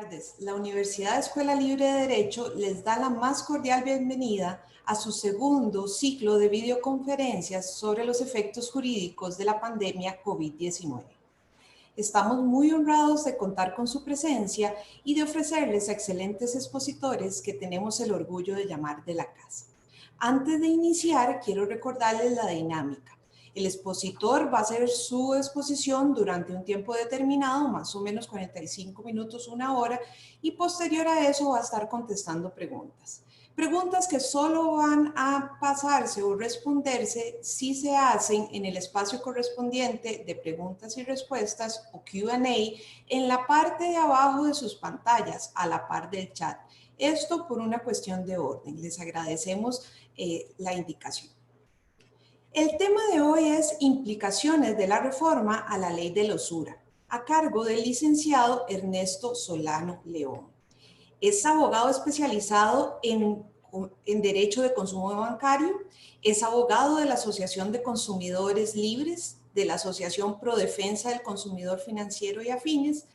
tardes. La Universidad Escuela Libre de Derecho les da la más cordial bienvenida a su segundo ciclo de videoconferencias sobre los efectos jurídicos de la pandemia COVID-19. Estamos muy honrados de contar con su presencia y de ofrecerles a excelentes expositores que tenemos el orgullo de llamar de la casa. Antes de iniciar, quiero recordarles la dinámica. El expositor va a hacer su exposición durante un tiempo determinado, más o menos 45 minutos, una hora, y posterior a eso va a estar contestando preguntas. Preguntas que solo van a pasarse o responderse si se hacen en el espacio correspondiente de preguntas y respuestas o Q&A en la parte de abajo de sus pantallas, a la par del chat. Esto por una cuestión de orden. Les agradecemos la indicación. El tema de hoy es implicaciones de la reforma a la ley de la usura, a cargo del licenciado Ernesto Solano León. Es abogado especializado en Derecho de Consumo Bancario, es abogado de la Asociación de Consumidores Libres, de la Asociación Pro Defensa del Consumidor Financiero y Afines,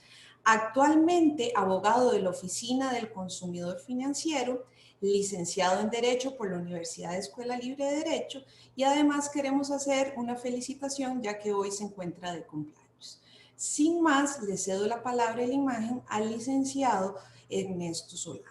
actualmente abogado de la Oficina del Consumidor Financiero, licenciado en Derecho por la Universidad Escuela Libre de Derecho, y además queremos hacer una felicitación ya que hoy se encuentra de cumpleaños. Sin más, le cedo la palabra y la imagen al licenciado Ernesto Solano.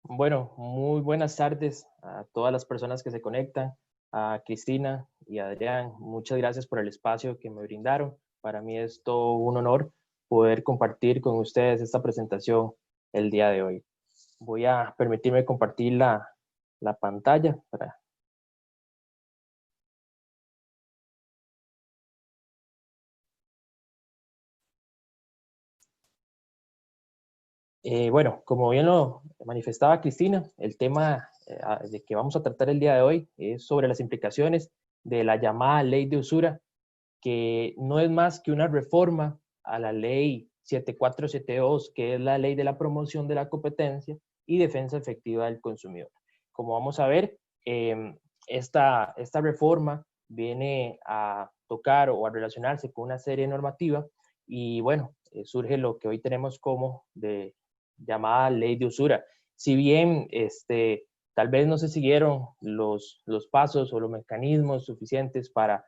Bueno, muy buenas tardes a todas las personas que se conectan, a Cristina y a Adrián. Muchas gracias por el espacio que me brindaron. Para mí es todo un honor poder compartir con ustedes esta presentación el día de hoy. Voy a permitirme compartir la pantalla para... Bueno, como bien lo manifestaba Cristina, el tema de que vamos a tratar el día de hoy es sobre las implicaciones de la llamada ley de usura, que no es más que una reforma a la ley 7472, que es la ley de la promoción de la competencia y defensa efectiva del consumidor. Como vamos a ver, esta reforma viene a tocar o a relacionarse con una serie normativa y bueno, surge lo que hoy tenemos como de llamada ley de usura. Si bien tal vez no se siguieron los pasos o los mecanismos suficientes para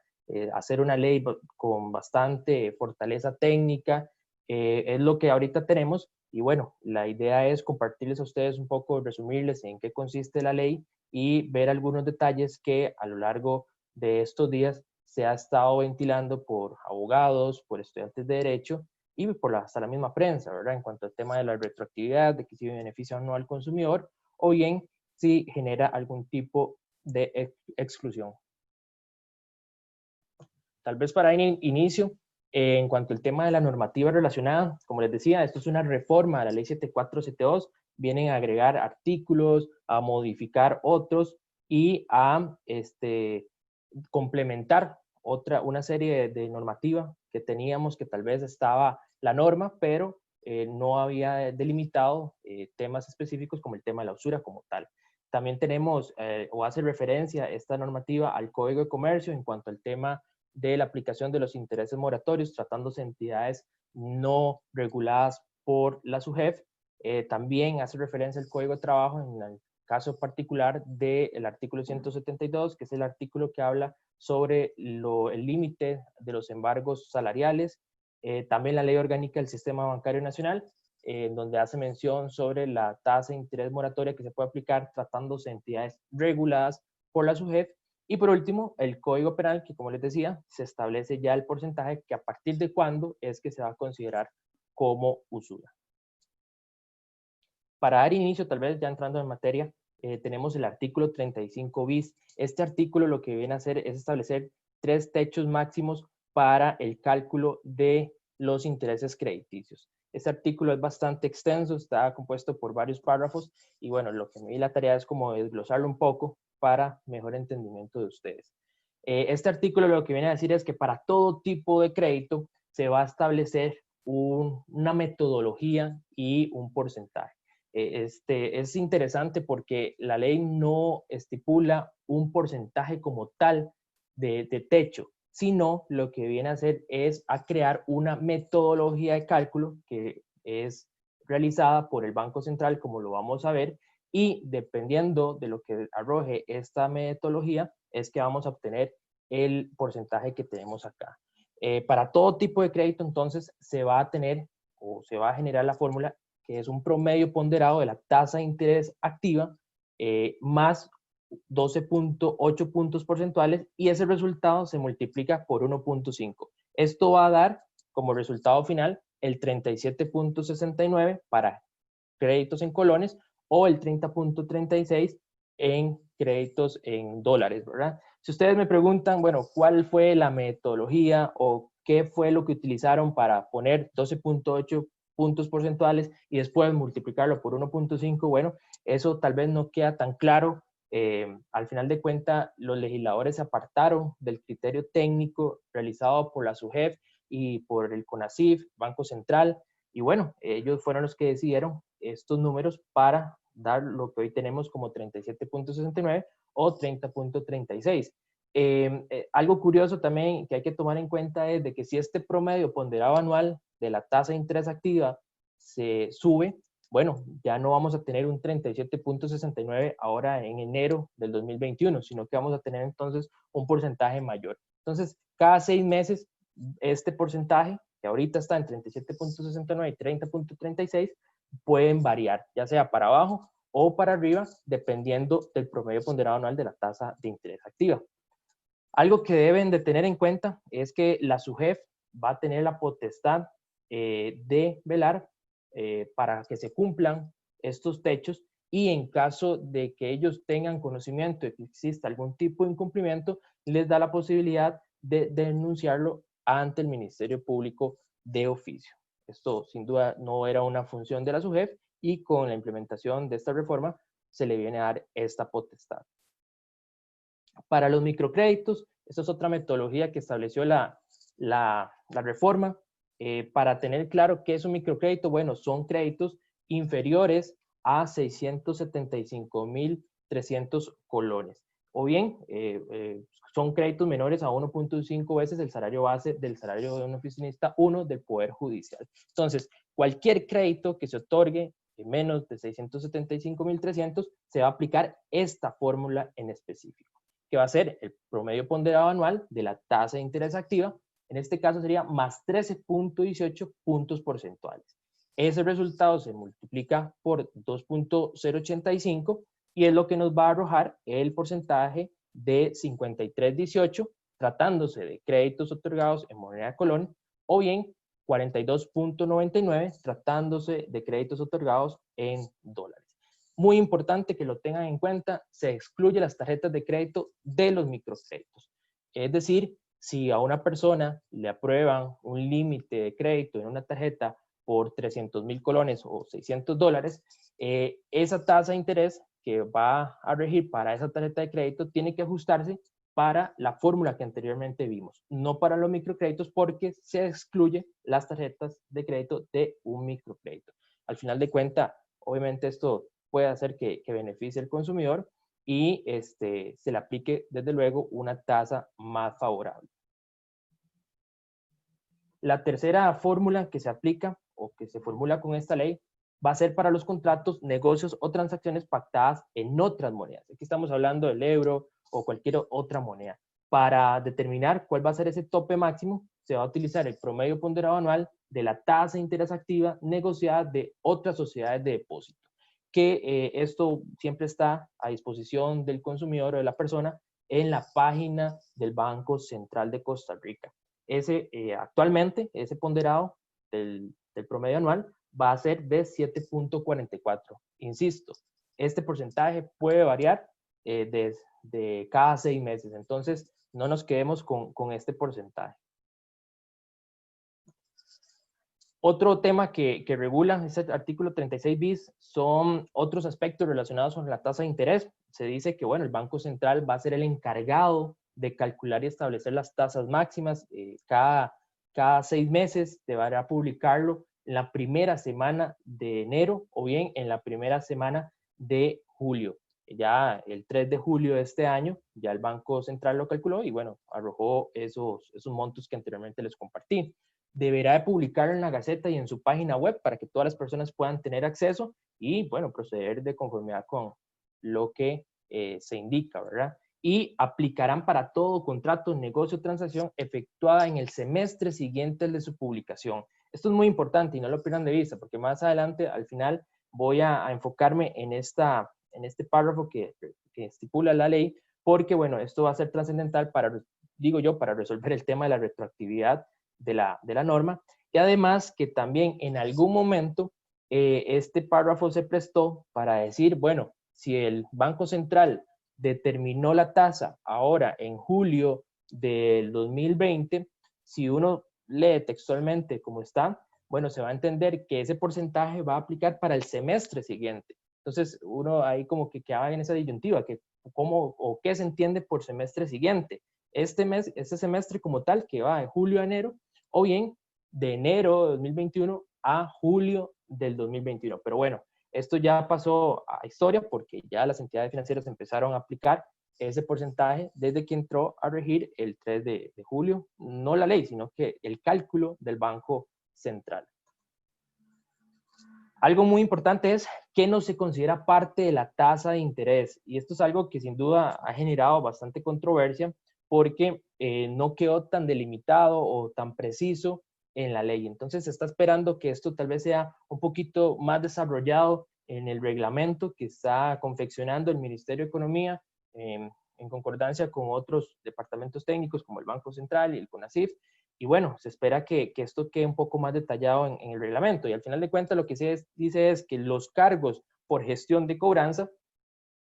hacer una ley con bastante fortaleza técnica, es lo que ahorita tenemos. Y bueno, la idea es compartirles a ustedes un poco, resumirles en qué consiste la ley y ver algunos detalles que a lo largo de estos días se ha estado ventilando por abogados, por estudiantes de derecho y por hasta la misma prensa, ¿verdad? En cuanto al tema de la retroactividad, de que si beneficia o no al consumidor, o bien si genera algún tipo de exclusión. Tal vez para inicio, en cuanto al tema de la normativa relacionada, como les decía, esto es una reforma a la ley 7472, vienen a agregar artículos, a modificar otros y a complementar una serie de normativa que teníamos que tal vez estaba la norma, pero no había delimitado temas específicos como el tema de la usura como tal. También tenemos o hace referencia esta normativa al Código de Comercio en cuanto al tema de la aplicación de los intereses moratorios, tratándose de entidades no reguladas por la SUGEF. También hace referencia al Código de Trabajo en el caso particular del artículo 172, que es el artículo que habla sobre el límite de los embargos salariales. También la Ley Orgánica del Sistema Bancario Nacional, donde hace mención sobre la tasa de interés moratoria que se puede aplicar tratándose de entidades reguladas por la SUGEF. Y por último, el Código Penal, que como les decía, se establece ya el porcentaje que a partir de cuándo es que se va a considerar como usura. Para dar inicio, tal vez ya entrando en materia, tenemos el artículo 35 bis. Este artículo lo que viene a hacer es establecer 3 techos máximos para el cálculo de los intereses crediticios. Este artículo es bastante extenso, está compuesto por varios párrafos y bueno, lo que me di la tarea es como desglosarlo un poco para mejor entendimiento de ustedes. Este artículo lo que viene a decir es que para todo tipo de crédito se va a establecer una metodología y un porcentaje. Es interesante porque la ley no estipula un porcentaje como tal de techo, sino lo que viene a hacer es a crear una metodología de cálculo que es realizada por el Banco Central, como lo vamos a ver, y dependiendo de lo que arroje esta metodología, es que vamos a obtener el porcentaje que tenemos acá. Para todo tipo de crédito, entonces, se va a tener o se va a generar la fórmula que es un promedio ponderado de la tasa de interés activa más 12.8 puntos porcentuales y ese resultado se multiplica por 1.5. Esto va a dar como resultado final el 37.69 para créditos en colones o el 30.36 en créditos en dólares, ¿verdad? Si ustedes me preguntan, bueno, ¿cuál fue la metodología o qué fue lo que utilizaron para poner 12.8 puntos porcentuales y después multiplicarlo por 1.5? Bueno, eso tal vez no queda tan claro. Al final de cuentas, los legisladores se apartaron del criterio técnico realizado por la SUGEF y por el CONACYT, Banco Central, y bueno, ellos fueron los que decidieron estos números para dar lo que hoy tenemos como 37.69 o 30.36. Algo curioso también que hay que tomar en cuenta es de que si este promedio ponderado anual de la tasa de interés activa se sube, bueno, ya no vamos a tener un 37.69 ahora en enero del 2021, sino que vamos a tener entonces un porcentaje mayor. Entonces, cada 6 meses, este porcentaje, que ahorita está en 37.69 y 30.36, pueden variar, ya sea para abajo o para arriba, dependiendo del promedio ponderado anual de la tasa de interés activa. Algo que deben de tener en cuenta es que la SUGEF va a tener la potestad de velar para que se cumplan estos techos y en caso de que ellos tengan conocimiento de que exista algún tipo de incumplimiento, les da la posibilidad de denunciarlo ante el Ministerio Público de oficio. Esto sin duda no era una función de la SUGEF y con la implementación de esta reforma se le viene a dar esta potestad. Para los microcréditos, esta es otra metodología que estableció la reforma. Para tener claro qué es un microcrédito, bueno, son créditos inferiores a 675.300 colones. O bien, son créditos menores a 1.5 veces el salario base del salario de un oficinista 1 del Poder Judicial. Entonces, cualquier crédito que se otorgue en menos de 675.300 se va a aplicar esta fórmula en específico, que va a ser el promedio ponderado anual de la tasa de interés activa. En este caso sería más 13.18 puntos porcentuales. Ese resultado se multiplica por 2.085 y es lo que nos va a arrojar el porcentaje de 53.18, tratándose de créditos otorgados en moneda de colón, o bien 42.99, tratándose de créditos otorgados en dólares. Muy importante que lo tengan en cuenta, se excluye las tarjetas de crédito de los microcréditos. Es decir, si a una persona le aprueban un límite de crédito en una tarjeta por 300.000 colones o $600, esa tasa de interés que va a regir para esa tarjeta de crédito tiene que ajustarse para la fórmula que anteriormente vimos, no para los microcréditos, porque se excluye las tarjetas de crédito de un microcrédito. Al final de cuentas, obviamente esto puede hacer que beneficie al consumidor y se le aplique desde luego una tasa más favorable. La tercera fórmula que se aplica o que se formula con esta ley va a ser para los contratos, negocios o transacciones pactadas en otras monedas. Aquí estamos hablando del euro o cualquier otra moneda. Para determinar cuál va a ser ese tope máximo, se va a utilizar el promedio ponderado anual de la tasa de interés activa negociada de otras sociedades de depósito, que esto siempre está a disposición del consumidor o de la persona en la página del Banco Central de Costa Rica. Actualmente, ese ponderado del promedio anual va a ser de 7.44. Insisto, este porcentaje puede variar de cada 6 meses, entonces no nos quedemos con este porcentaje. Otro tema que regula este artículo 36 bis son otros aspectos relacionados con la tasa de interés. Se dice que, bueno, el Banco Central va a ser el encargado de calcular y establecer las tasas máximas. Cada 6 meses deberá publicarlo en la primera semana de enero o bien en la primera semana de julio. ya el 3 de julio de este año, ya el Banco Central lo calculó y bueno, arrojó esos montos que anteriormente les compartí. Deberá de publicarlo en la Gaceta y en su página web para que todas las personas puedan tener acceso y bueno, proceder de conformidad con lo que se indica, ¿verdad? Y aplicarán para todo contrato, negocio o transacción efectuada en el semestre siguiente al de su publicación. Esto es muy importante y no lo pierdan de vista porque más adelante, al final, voy a enfocarme en este párrafo que estipula la ley, porque, bueno, esto va a ser trascendental para, digo yo, para resolver el tema de la retroactividad de la norma, y además que también en algún momento este párrafo se prestó para decir, bueno, si el Banco Central determinó la tasa ahora en julio del 2020, si uno lee textualmente como está, bueno, se va a entender que ese porcentaje va a aplicar para el semestre siguiente. Entonces, uno ahí como que quedaba en esa disyuntiva, que cómo o qué se entiende por semestre siguiente. Este semestre como tal, que va de julio a enero, o bien de enero de 2021 a julio del 2021. Pero bueno, esto ya pasó a historia porque ya las entidades financieras empezaron a aplicar ese porcentaje desde que entró a regir el 3 de julio, no la ley, sino que el cálculo del Banco Central. Algo muy importante es que no se considera parte de la tasa de interés. Y esto es algo que sin duda ha generado bastante controversia porque no quedó tan delimitado o tan preciso en la ley. Entonces se está esperando que esto tal vez sea un poquito más desarrollado en el reglamento que está confeccionando el Ministerio de Economía en concordancia con otros departamentos técnicos como el Banco Central y el CONACYT. Y bueno, se espera que esto quede un poco más detallado en el reglamento. Y al final de cuentas lo que se dice es que los cargos por gestión de cobranza,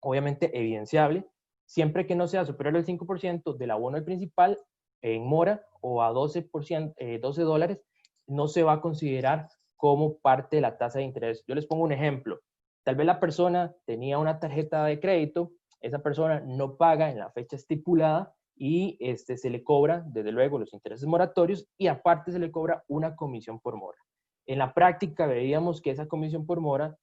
obviamente evidenciable, siempre que no sea superior al 5% del abono del principal en mora o a 12%, $12, no se va a considerar como parte de la tasa de interés. Yo les pongo un ejemplo. Tal vez la persona tenía una tarjeta de crédito, esa persona no paga en la fecha estipulada y se le cobra, desde luego, los intereses moratorios y aparte se le cobra una comisión por mora. En la práctica veíamos que esa comisión por mora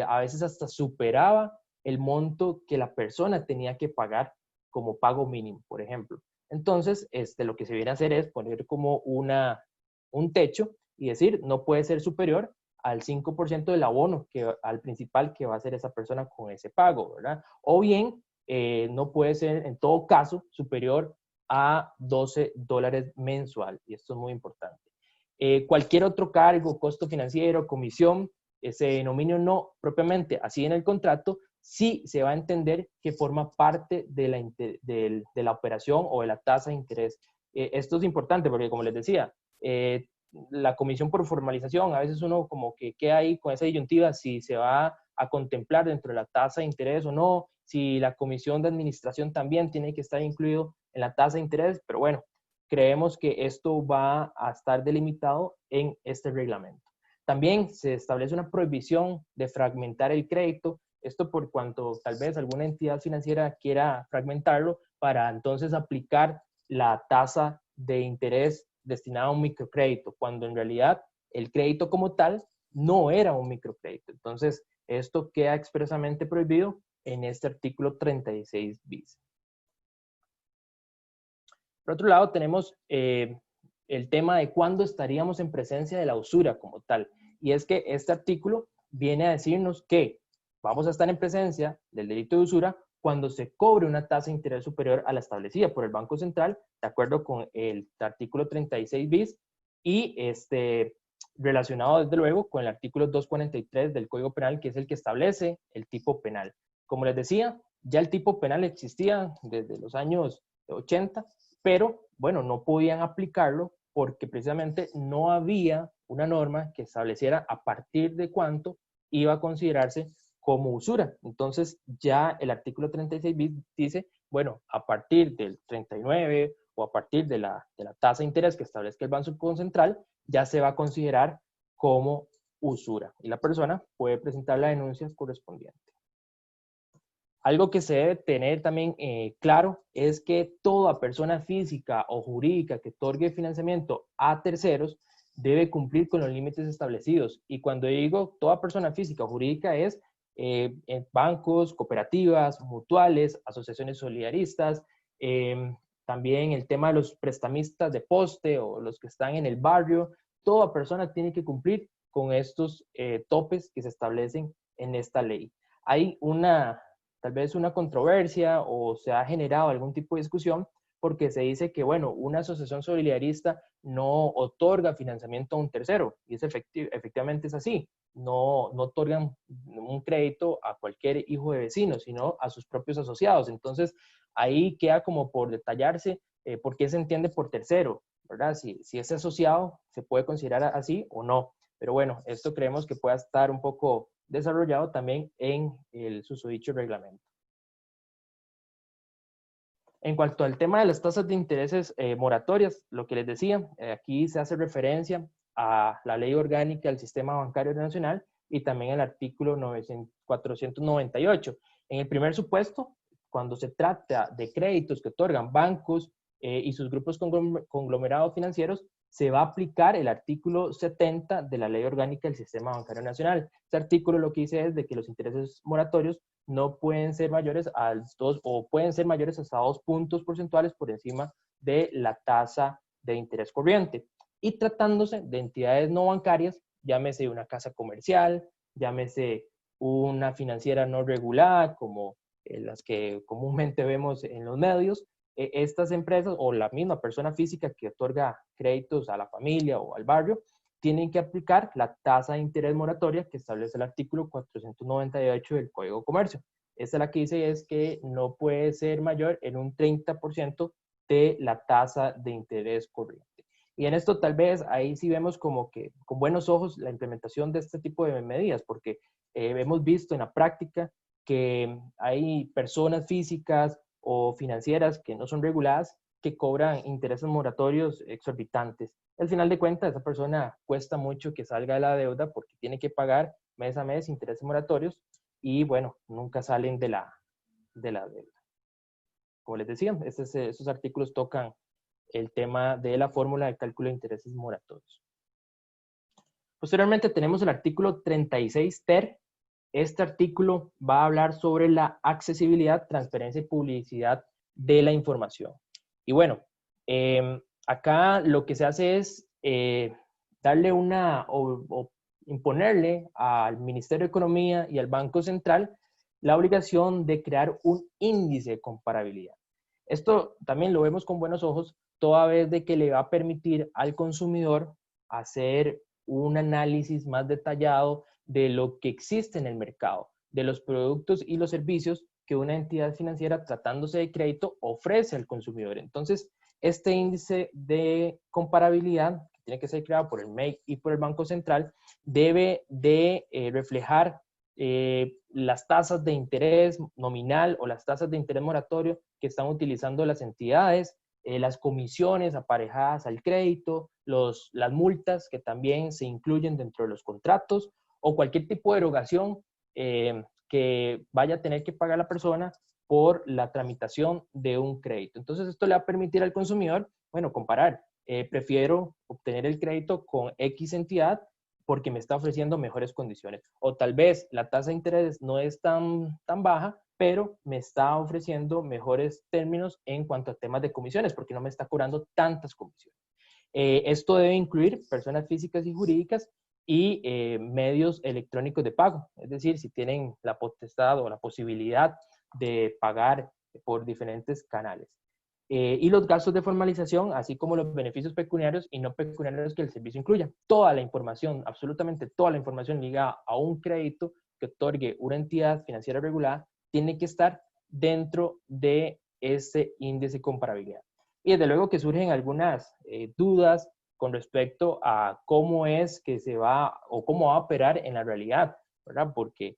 a veces hasta superaba el monto que la persona tenía que pagar como pago mínimo, por ejemplo. Entonces, lo que se viene a hacer es poner como un techo y decir, no puede ser superior al 5% del abono al principal que va a hacer esa persona con ese pago, ¿verdad? O bien, no puede ser en todo caso superior a $12 mensual, y esto es muy importante. Cualquier otro cargo, costo financiero, comisión, se denomine o no propiamente así en el contrato, sí se va a entender que forma parte de la operación o de la tasa de interés. Esto es importante porque, como les decía, la comisión por formalización, a veces uno como que queda ahí con esa disyuntiva si se va a contemplar dentro de la tasa de interés o no, si la comisión de administración también tiene que estar incluido en la tasa de interés, pero bueno, creemos que esto va a estar delimitado en este reglamento. También se establece una prohibición de fragmentar el crédito, esto por cuanto tal vez alguna entidad financiera quiera fragmentarlo para entonces aplicar la tasa de interés destinada a un microcrédito, cuando en realidad el crédito como tal no era un microcrédito. Entonces, esto queda expresamente prohibido en este artículo 36 bis. Por otro lado, tenemos el tema de cuándo estaríamos en presencia de la usura como tal. Y es que este artículo viene a decirnos que vamos a estar en presencia del delito de usura cuando se cobre una tasa de interés superior a la establecida por el Banco Central, de acuerdo con el artículo 36 bis, y relacionado desde luego con el artículo 243 del Código Penal, que es el que establece el tipo penal. Como les decía, ya el tipo penal existía desde los años 80, pero bueno, no podían aplicarlo porque precisamente no había una norma que estableciera a partir de cuánto iba a considerarse como usura. Entonces ya el artículo 36 bis dice, bueno, a partir del 39 o a partir de la tasa de interés que establezca el Banco Central, ya se va a considerar como usura y la persona puede presentar la denuncia correspondiente. Algo que se debe tener también claro es que toda persona física o jurídica que otorgue financiamiento a terceros debe cumplir con los límites establecidos. Y cuando digo toda persona física o jurídica es bancos, cooperativas, mutuales, asociaciones solidaristas, también el tema de los prestamistas de poste o los que están en el barrio. Toda persona tiene que cumplir con estos topes que se establecen en esta ley. Hay tal vez una controversia o se ha generado algún tipo de discusión porque se dice que, bueno, una asociación solidarista no otorga financiamiento a un tercero, y efectivamente es así. No otorgan un crédito a cualquier hijo de vecino, sino a sus propios asociados. Entonces, ahí queda como por detallarse por qué se entiende por tercero, ¿verdad? Si es asociado, se puede considerar así o no. Pero bueno, esto creemos que pueda estar un poco desarrollado también en el susodicho reglamento. En cuanto al tema de las tasas de intereses moratorias, lo que les decía, aquí se hace referencia a la Ley Orgánica del Sistema Bancario Nacional y también al artículo 498. En el primer supuesto, cuando se trata de créditos que otorgan bancos y sus grupos conglomerados financieros, se va a aplicar el artículo 70 de la Ley Orgánica del Sistema Bancario Nacional. Este artículo lo que dice es de que los intereses moratorios no pueden ser mayores a 2 o pueden ser mayores hasta 2 puntos porcentuales por encima de la tasa de interés corriente. Y tratándose de entidades no bancarias, llámese una casa comercial, llámese una financiera no regulada, como las que comúnmente vemos en los medios, estas empresas o la misma persona física que otorga créditos a la familia o al barrio, tienen que aplicar la tasa de interés moratoria que establece el artículo 498 del Código de Comercio. Esta la que dice es que no puede ser mayor en un 30% de la tasa de interés corriente. Y en esto tal vez ahí sí vemos como que con buenos ojos la implementación de este tipo de medidas, porque hemos visto en la práctica que hay personas físicas o financieras que no son reguladas que cobran intereses moratorios exorbitantes. Al final de cuentas, esa persona cuesta mucho que salga de la deuda porque tiene que pagar mes a mes intereses moratorios y, bueno, nunca salen de la deuda. Como les decía, estos artículos tocan el tema de la fórmula de cálculo de intereses moratorios. Posteriormente tenemos el artículo 36 ter. Este artículo va a hablar sobre la accesibilidad, transparencia y publicidad de la información. Y bueno, acá lo que se hace es darle o imponerle al Ministerio de Economía y al Banco Central la obligación de crear un índice de comparabilidad. Esto también lo vemos con buenos ojos, toda vez de que le va a permitir al consumidor hacer un análisis más detallado de lo que existe en el mercado, de los productos y los servicios que una entidad financiera tratándose de crédito ofrece al consumidor. Entonces, este índice de comparabilidad, que tiene que ser creado por el MEC y por el Banco Central, debe de reflejar las tasas de interés nominal o las tasas de interés moratorio que están utilizando las entidades, las comisiones aparejadas al crédito, las multas que también se incluyen dentro de los contratos o cualquier tipo de erogación que vaya a tener que pagar la persona por la tramitación de un crédito. Entonces, esto le va a permitir al consumidor, bueno, comparar. Prefiero obtener el crédito con X entidad porque me está ofreciendo mejores condiciones. O tal vez la tasa de interés no es tan baja, pero me está ofreciendo mejores términos en cuanto a temas de comisiones, porque no me está cobrando tantas comisiones. Esto debe incluir personas físicas y jurídicas y medios electrónicos de pago. Es decir, si tienen la potestad o la posibilidad de pagar por diferentes canales. Y los gastos de formalización, así como los beneficios pecuniarios y no pecuniarios que el servicio incluya. Toda la información, absolutamente toda la información ligada a un crédito que otorgue una entidad financiera regulada, tiene que estar dentro de ese índice de comparabilidad. Y desde luego que surgen algunas dudas con respecto a cómo es que se va o cómo va a operar en la realidad, ¿verdad? Porque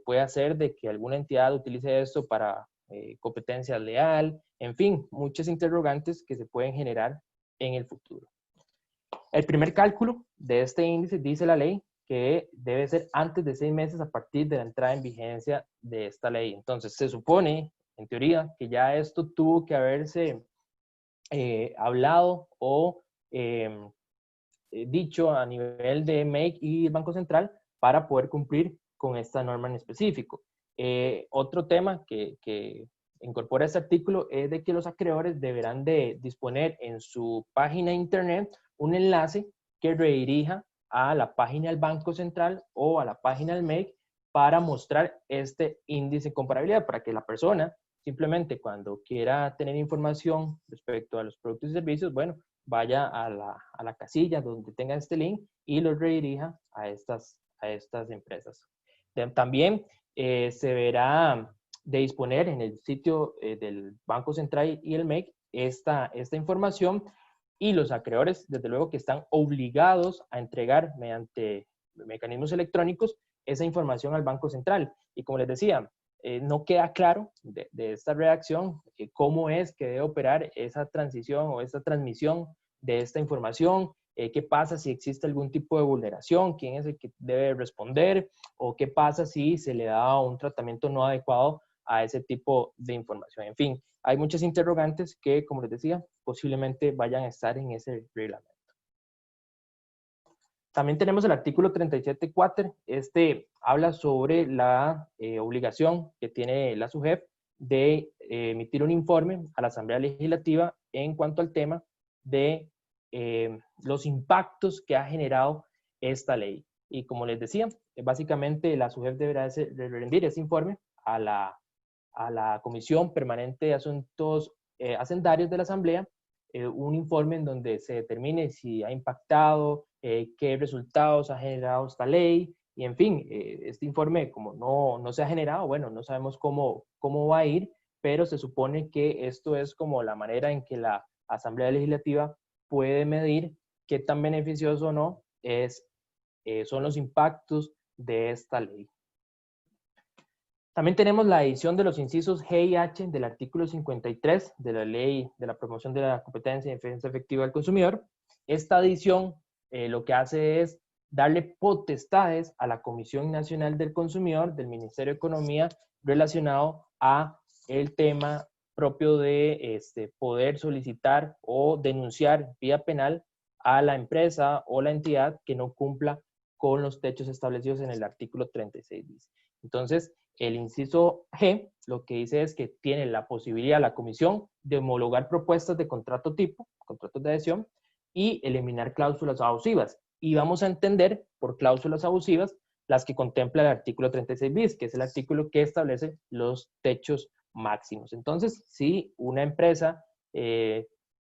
puede ser de que alguna entidad utilice esto para competencia leal, en fin, muchas interrogantes que se pueden generar en el futuro. El primer cálculo de este índice dice la ley que debe ser antes de 6 meses a partir de la entrada en vigencia de esta ley. Entonces, se supone, en teoría, que ya esto tuvo que haberse hablado o dicho a nivel de MEC y Banco Central para poder cumplir con esta norma en específico. Otro tema que incorpora este artículo es de que los acreedores deberán de disponer en su página de internet un enlace que redirija a la página del Banco Central o a la página del MEC para mostrar este índice de comparabilidad, para que la persona simplemente cuando quiera tener información respecto a los productos y servicios, bueno, vaya a la casilla donde tenga este link y lo redirija a estas empresas. También se verá de disponer en el sitio del Banco Central y el MEC esta información, y los acreedores, desde luego, que están obligados a entregar mediante mecanismos electrónicos esa información al Banco Central. Y como les decía, no queda claro de esta redacción cómo es que debe operar esa transición o esa transmisión de esta información, qué pasa si existe algún tipo de vulneración, quién es el que debe responder, o qué pasa si se le da un tratamiento no adecuado a ese tipo de información. En fin, hay muchas interrogantes que, como les decía, posiblemente vayan a estar en ese reglamento. También tenemos el artículo 37.4. Este habla sobre la obligación que tiene la SUGEF de emitir un informe a la Asamblea Legislativa en cuanto al tema de los impactos que ha generado esta ley. Y como les decía, básicamente la SUGEF deberá rendir ese informe a la Comisión Permanente de Asuntos Hacendarios de la Asamblea, un informe en donde se determine si ha impactado, qué resultados ha generado esta ley, y en fin, este informe como no se ha generado, bueno, no sabemos cómo va a ir, pero se supone que esto es como la manera en que la Asamblea Legislativa puede medir qué tan beneficioso o no son los impactos de esta ley. También tenemos la adición de los incisos G y H del artículo 53 de la Ley de la Promoción de la Competencia y Defensa Efectiva del Consumidor. Esta adición lo que hace es darle potestades a la Comisión Nacional del Consumidor del Ministerio de Economía relacionado a el tema propio de poder solicitar o denunciar vía penal a la empresa o la entidad que no cumpla con los techos establecidos en el artículo 36 bis. Entonces, el inciso G lo que dice es que tiene la posibilidad la comisión de homologar propuestas de contrato tipo, contratos de adhesión, y eliminar cláusulas abusivas. Y vamos a entender por cláusulas abusivas las que contempla el artículo 36 bis, que es el artículo que establece los techos máximos. Entonces, si una empresa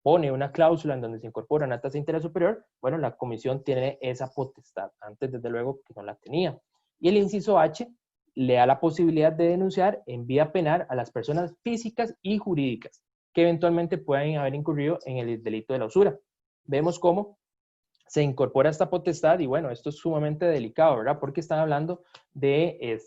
pone una cláusula en donde se incorpora una tasa de interés superior, bueno, la comisión tiene esa potestad. Antes, desde luego, que no la tenía. Y el inciso H le da la posibilidad de denunciar en vía penal a las personas físicas y jurídicas que eventualmente puedan haber incurrido en el delito de la usura. Vemos cómo se incorpora esta potestad y bueno, esto es sumamente delicado, ¿verdad? Porque están hablando de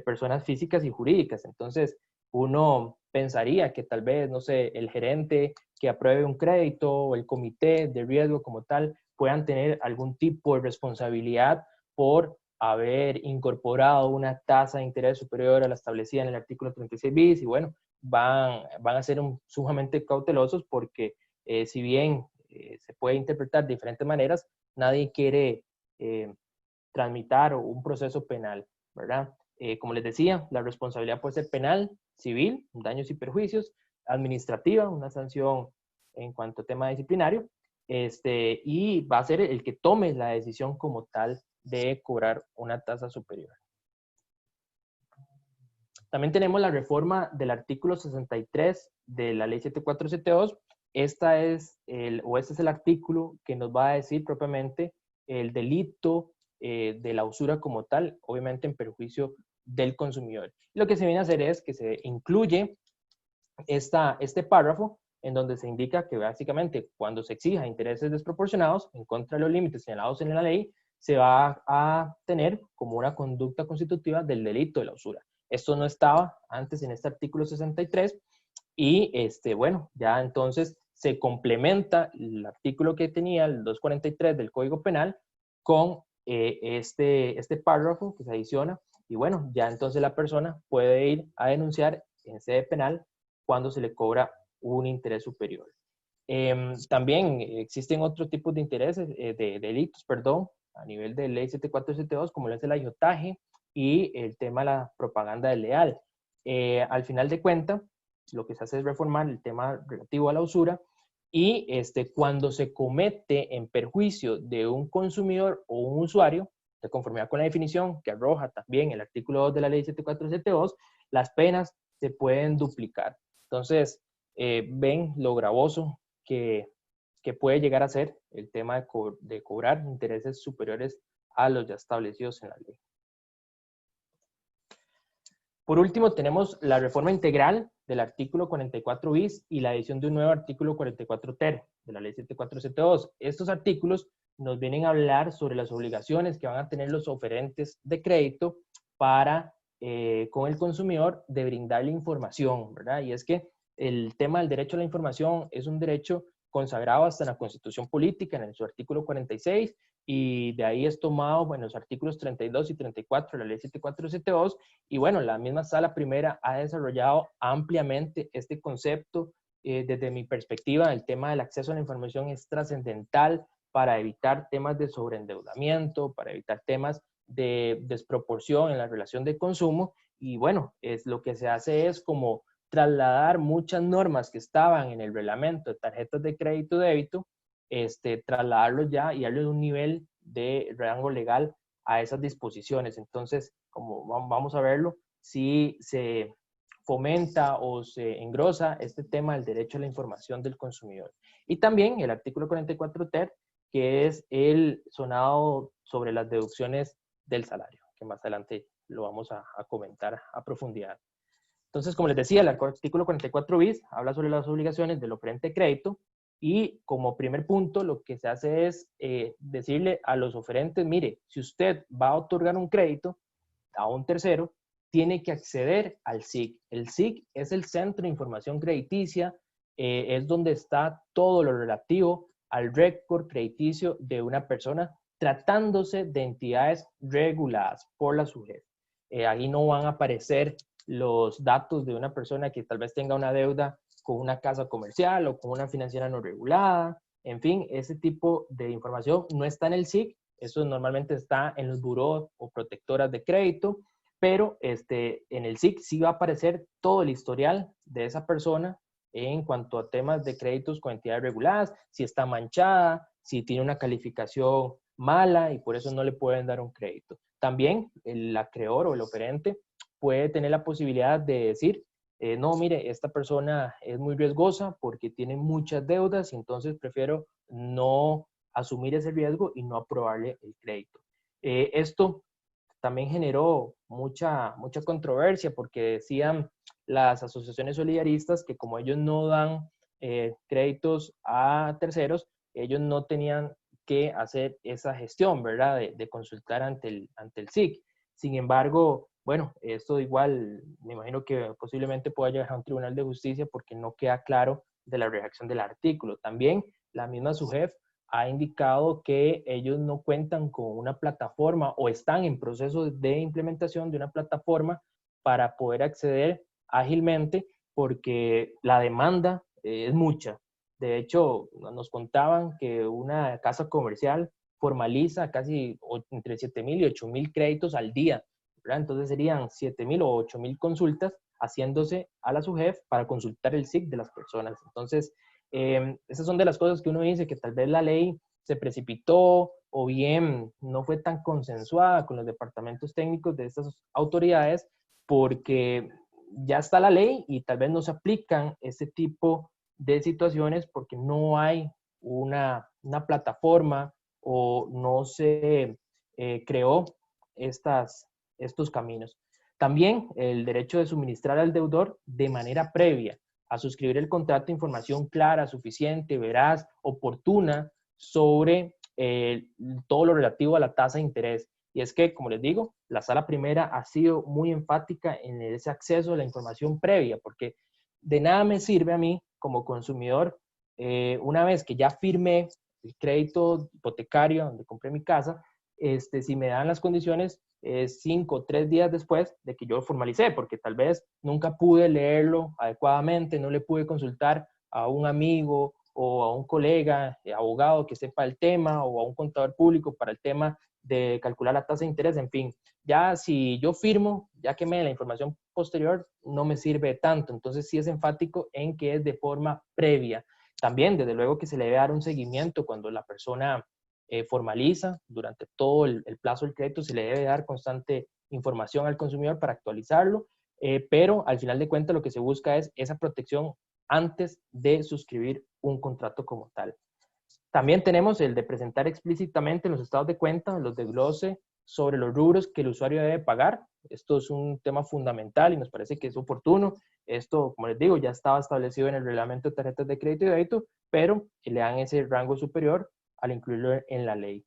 personas físicas y jurídicas. Entonces, uno pensaría que tal vez, no sé, el gerente que apruebe un crédito o el comité de riesgo como tal puedan tener algún tipo de responsabilidad por haber incorporado una tasa de interés superior a la establecida en el artículo 36 bis, y bueno, van a ser sumamente cautelosos porque si bien se puede interpretar de diferentes maneras, nadie quiere tramitar un proceso penal, ¿verdad? Como les decía, la responsabilidad puede ser penal, civil, daños y perjuicios, administrativa, una sanción en cuanto a tema disciplinario, y va a ser el que tome la decisión como tal de cobrar una tasa superior. También tenemos la reforma del artículo 63 de la ley 7472. Este es el artículo que nos va a decir propiamente el delito de la usura como tal, obviamente en perjuicio del consumidor. Lo que se viene a hacer es que se incluye este párrafo en donde se indica que básicamente cuando se exija intereses desproporcionados en contra de los límites señalados en la ley, se va a tener como una conducta constitutiva del delito de la usura. Esto no estaba antes en este artículo 63 y bueno, ya entonces se complementa el artículo que tenía el 243 del Código Penal con este párrafo que se adiciona, y bueno, ya entonces la persona puede ir a denunciar en sede penal cuando se le cobra un interés superior. También existen otros tipos de intereses, de delitos, perdón, a nivel de ley 7472, como es el ayotaje, y el tema de la propaganda desleal. Al final de cuentas, lo que se hace es reformar el tema relativo a la usura y cuando se comete en perjuicio de un consumidor o un usuario, de conformidad con la definición que arroja también el artículo 2 de la ley 7472, las penas se pueden duplicar. Entonces, ven lo gravoso que puede llegar a ser el tema de cobrar intereses superiores a los ya establecidos en la ley. Por último, tenemos la reforma integral del artículo 44 bis y la adición de un nuevo artículo 44 ter de la ley 7472. Estos artículos nos vienen a hablar sobre las obligaciones que van a tener los oferentes de crédito para con el consumidor de brindarle información, ¿verdad? Y es que el tema del derecho a la información es un derecho consagrado hasta en la Constitución Política, en su artículo 46, y de ahí es tomado, bueno, los artículos 32 y 34 de la ley 7472, y bueno, la misma Sala Primera ha desarrollado ampliamente este concepto. Desde mi perspectiva, el tema del acceso a la información es trascendental para evitar temas de sobreendeudamiento, para evitar temas de desproporción en la relación de consumo, y bueno, lo que se hace es como trasladar muchas normas que estaban en el reglamento de tarjetas de crédito y débito, trasladarlos ya y darle un nivel de rango legal a esas disposiciones. Entonces, como vamos a verlo, si se fomenta o se engrosa este tema del derecho a la información del consumidor. Y también el artículo 44 ter, que es el sonado sobre las deducciones del salario, que más adelante lo vamos a comentar a profundidad. Entonces, como les decía, el artículo 44 bis habla sobre las obligaciones del oferente de crédito y como primer punto lo que se hace es decirle a los oferentes, mire, si usted va a otorgar un crédito a un tercero, tiene que acceder al SIC. El SIC es el Centro de Información Crediticia, es donde está todo lo relativo al récord crediticio de una persona tratándose de entidades reguladas por la SUGEF. Ahí no van a aparecer los datos de una persona que tal vez tenga una deuda con una casa comercial o con una financiera no regulada. En fin, ese tipo de información no está en el SIC, eso normalmente está en los burós o protectoras de crédito, pero en el SIC sí va a aparecer todo el historial de esa persona en cuanto a temas de créditos con entidades reguladas, si está manchada, si tiene una calificación mala y por eso no le pueden dar un crédito. También el acreedor o el oferente puede tener la posibilidad de decir, no, mire, esta persona es muy riesgosa porque tiene muchas deudas y entonces prefiero no asumir ese riesgo y no aprobarle el crédito. Esto también generó mucha controversia porque decían las asociaciones solidaristas que como ellos no dan créditos a terceros, ellos no tenían que hacer esa gestión, ¿verdad? De consultar ante el SIC. Sin embargo, bueno, esto igual me imagino que posiblemente pueda llegar a un tribunal de justicia porque no queda claro de la redacción del artículo. También la misma SUGEF ha indicado que ellos no cuentan con una plataforma o están en proceso de implementación de una plataforma para poder acceder ágilmente porque la demanda es mucha. De hecho, nos contaban que una casa comercial formaliza casi entre 7,000 y 8,000 créditos al día, ¿verdad? Entonces serían 7,000 o 8,000 consultas haciéndose a la SUGEF para consultar el SIC de las personas. Entonces, esas son de las cosas que uno dice que tal vez la ley se precipitó o bien no fue tan consensuada con los departamentos técnicos de estas autoridades porque ya está la ley y tal vez no se aplican ese tipo de situaciones porque no hay una plataforma o no se creó estos caminos. También el derecho de suministrar al deudor de manera previa a suscribir el contrato información clara, suficiente, veraz, oportuna sobre todo lo relativo a la tasa de interés. Y es que, como les digo, la Sala Primera ha sido muy enfática en ese acceso a la información previa, porque de nada me sirve a mí como consumidor, una vez que ya firmé el crédito hipotecario donde compré mi casa, si me dan las condiciones 5 o 3 días después de que yo formalicé, porque tal vez nunca pude leerlo adecuadamente, no le pude consultar a un amigo o a un colega abogado que sepa el tema o a un contador público para el tema de calcular la tasa de interés, en fin. Ya si yo firmo, ya que me la información posterior no me sirve tanto, entonces sí es enfático en que es de forma previa. También, desde luego que se le debe dar un seguimiento cuando la persona formaliza, durante todo el plazo del crédito se le debe dar constante información al consumidor para actualizarlo, pero al final de cuentas lo que se busca es esa protección antes de suscribir un contrato como tal. También tenemos el de presentar explícitamente en los estados de cuenta los desglose sobre los rubros que el usuario debe pagar. Esto es un tema fundamental y nos parece que es oportuno. Esto, como les digo, ya estaba establecido en el reglamento de tarjetas de crédito y débito, pero le dan ese rango superior al incluirlo en la ley.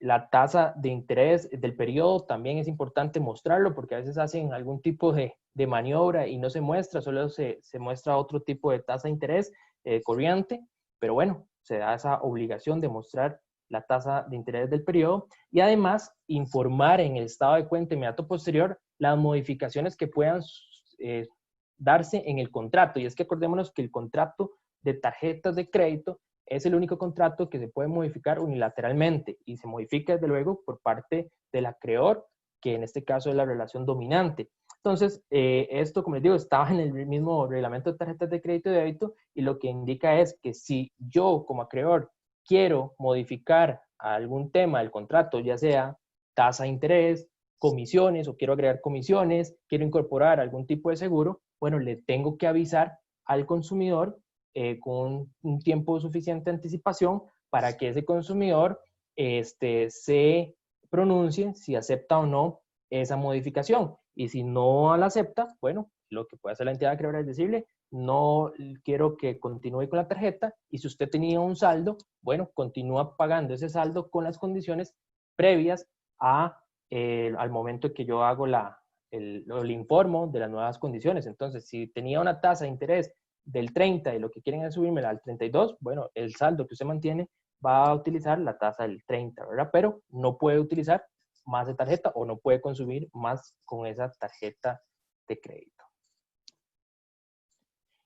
La tasa de interés del periodo también es importante mostrarlo porque a veces hacen algún tipo de maniobra y no se muestra, solo se muestra otro tipo de tasa de interés corriente, pero bueno, se da esa obligación de mostrar la tasa de interés del periodo y además informar en el estado de cuenta inmediato posterior las modificaciones que puedan darse en el contrato. Y es que acordémonos que el contrato de tarjetas de crédito es el único contrato que se puede modificar unilateralmente y se modifica desde luego por parte del acreedor, que en este caso es la relación dominante. Entonces, esto, como les digo, estaba en el mismo reglamento de tarjetas de crédito y débito y lo que indica es que si yo como acreedor quiero modificar algún tema del contrato, ya sea tasa de interés, comisiones o quiero agregar comisiones, quiero incorporar algún tipo de seguro, bueno, le tengo que avisar al consumidor con un tiempo suficiente de anticipación para que ese consumidor se pronuncie si acepta o no esa modificación. Y si no la acepta, bueno, lo que puede hacer la entidad acreedora es decirle, no quiero que continúe con la tarjeta y si usted tenía un saldo, bueno, continúa pagando ese saldo con las condiciones previas al momento que yo hago el informo de las nuevas condiciones. Entonces, si tenía una tasa de interés del 30 y lo que quieren es subirme al 32, bueno, el saldo que usted mantiene va a utilizar la tasa del 30, ¿verdad? Pero no puede utilizar más de tarjeta o no puede consumir más con esa tarjeta de crédito.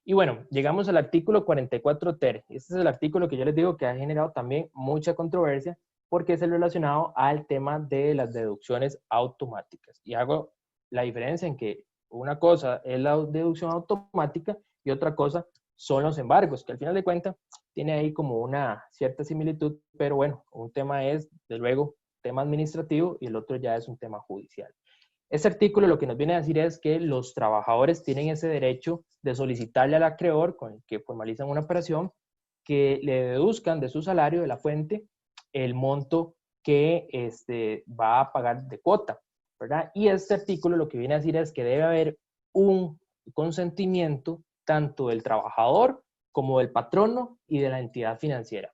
Y bueno, llegamos al artículo 44 ter. Este es el artículo que yo les digo que ha generado también mucha controversia porque es el relacionado al tema de las deducciones automáticas. Y hago la diferencia en que una cosa es la deducción automática y otra cosa son los embargos, que al final de cuentas tiene ahí como una cierta similitud, pero bueno, un tema es, de luego, tema administrativo y el otro ya es un tema judicial. Este artículo lo que nos viene a decir es que los trabajadores tienen ese derecho de solicitarle al acreedor con el que formalizan una operación que le deduzcan de su salario de la fuente el monto que va a pagar de cuota, ¿verdad? Y este artículo lo que viene a decir es que debe haber un consentimiento tanto del trabajador como del patrono y de la entidad financiera.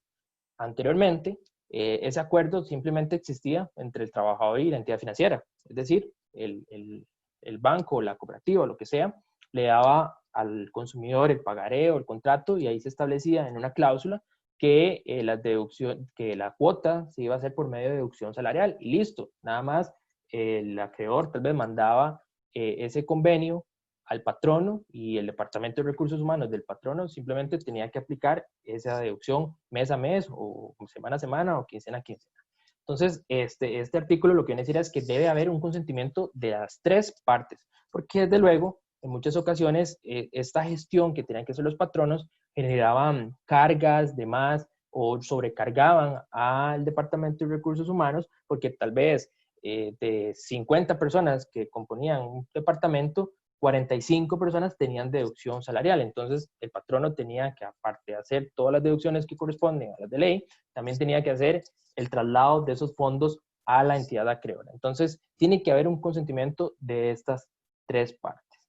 Anteriormente, ese acuerdo simplemente existía entre el trabajador y la entidad financiera, es decir, el banco, la cooperativa, lo que sea, le daba al consumidor el pagaré o el contrato y ahí se establecía en una cláusula que, que la cuota se iba a hacer por medio de deducción salarial y listo. Nada más el acreedor tal vez mandaba ese convenio al patrono y el Departamento de Recursos Humanos del patrono simplemente tenía que aplicar esa deducción mes a mes o semana a semana o quincena a quincena. Entonces, este artículo lo que viene a decir es que debe haber un consentimiento de las tres partes, porque desde luego, en muchas ocasiones, esta gestión que tenían que hacer los patronos generaban cargas de más o sobrecargaban al Departamento de Recursos Humanos, porque tal vez de 50 personas que componían un departamento, 45 personas tenían deducción salarial. Entonces, el patrono tenía que, aparte de hacer todas las deducciones que corresponden a las de ley, también tenía que hacer el traslado de esos fondos a la entidad acreedora. Entonces, tiene que haber un consentimiento de estas tres partes.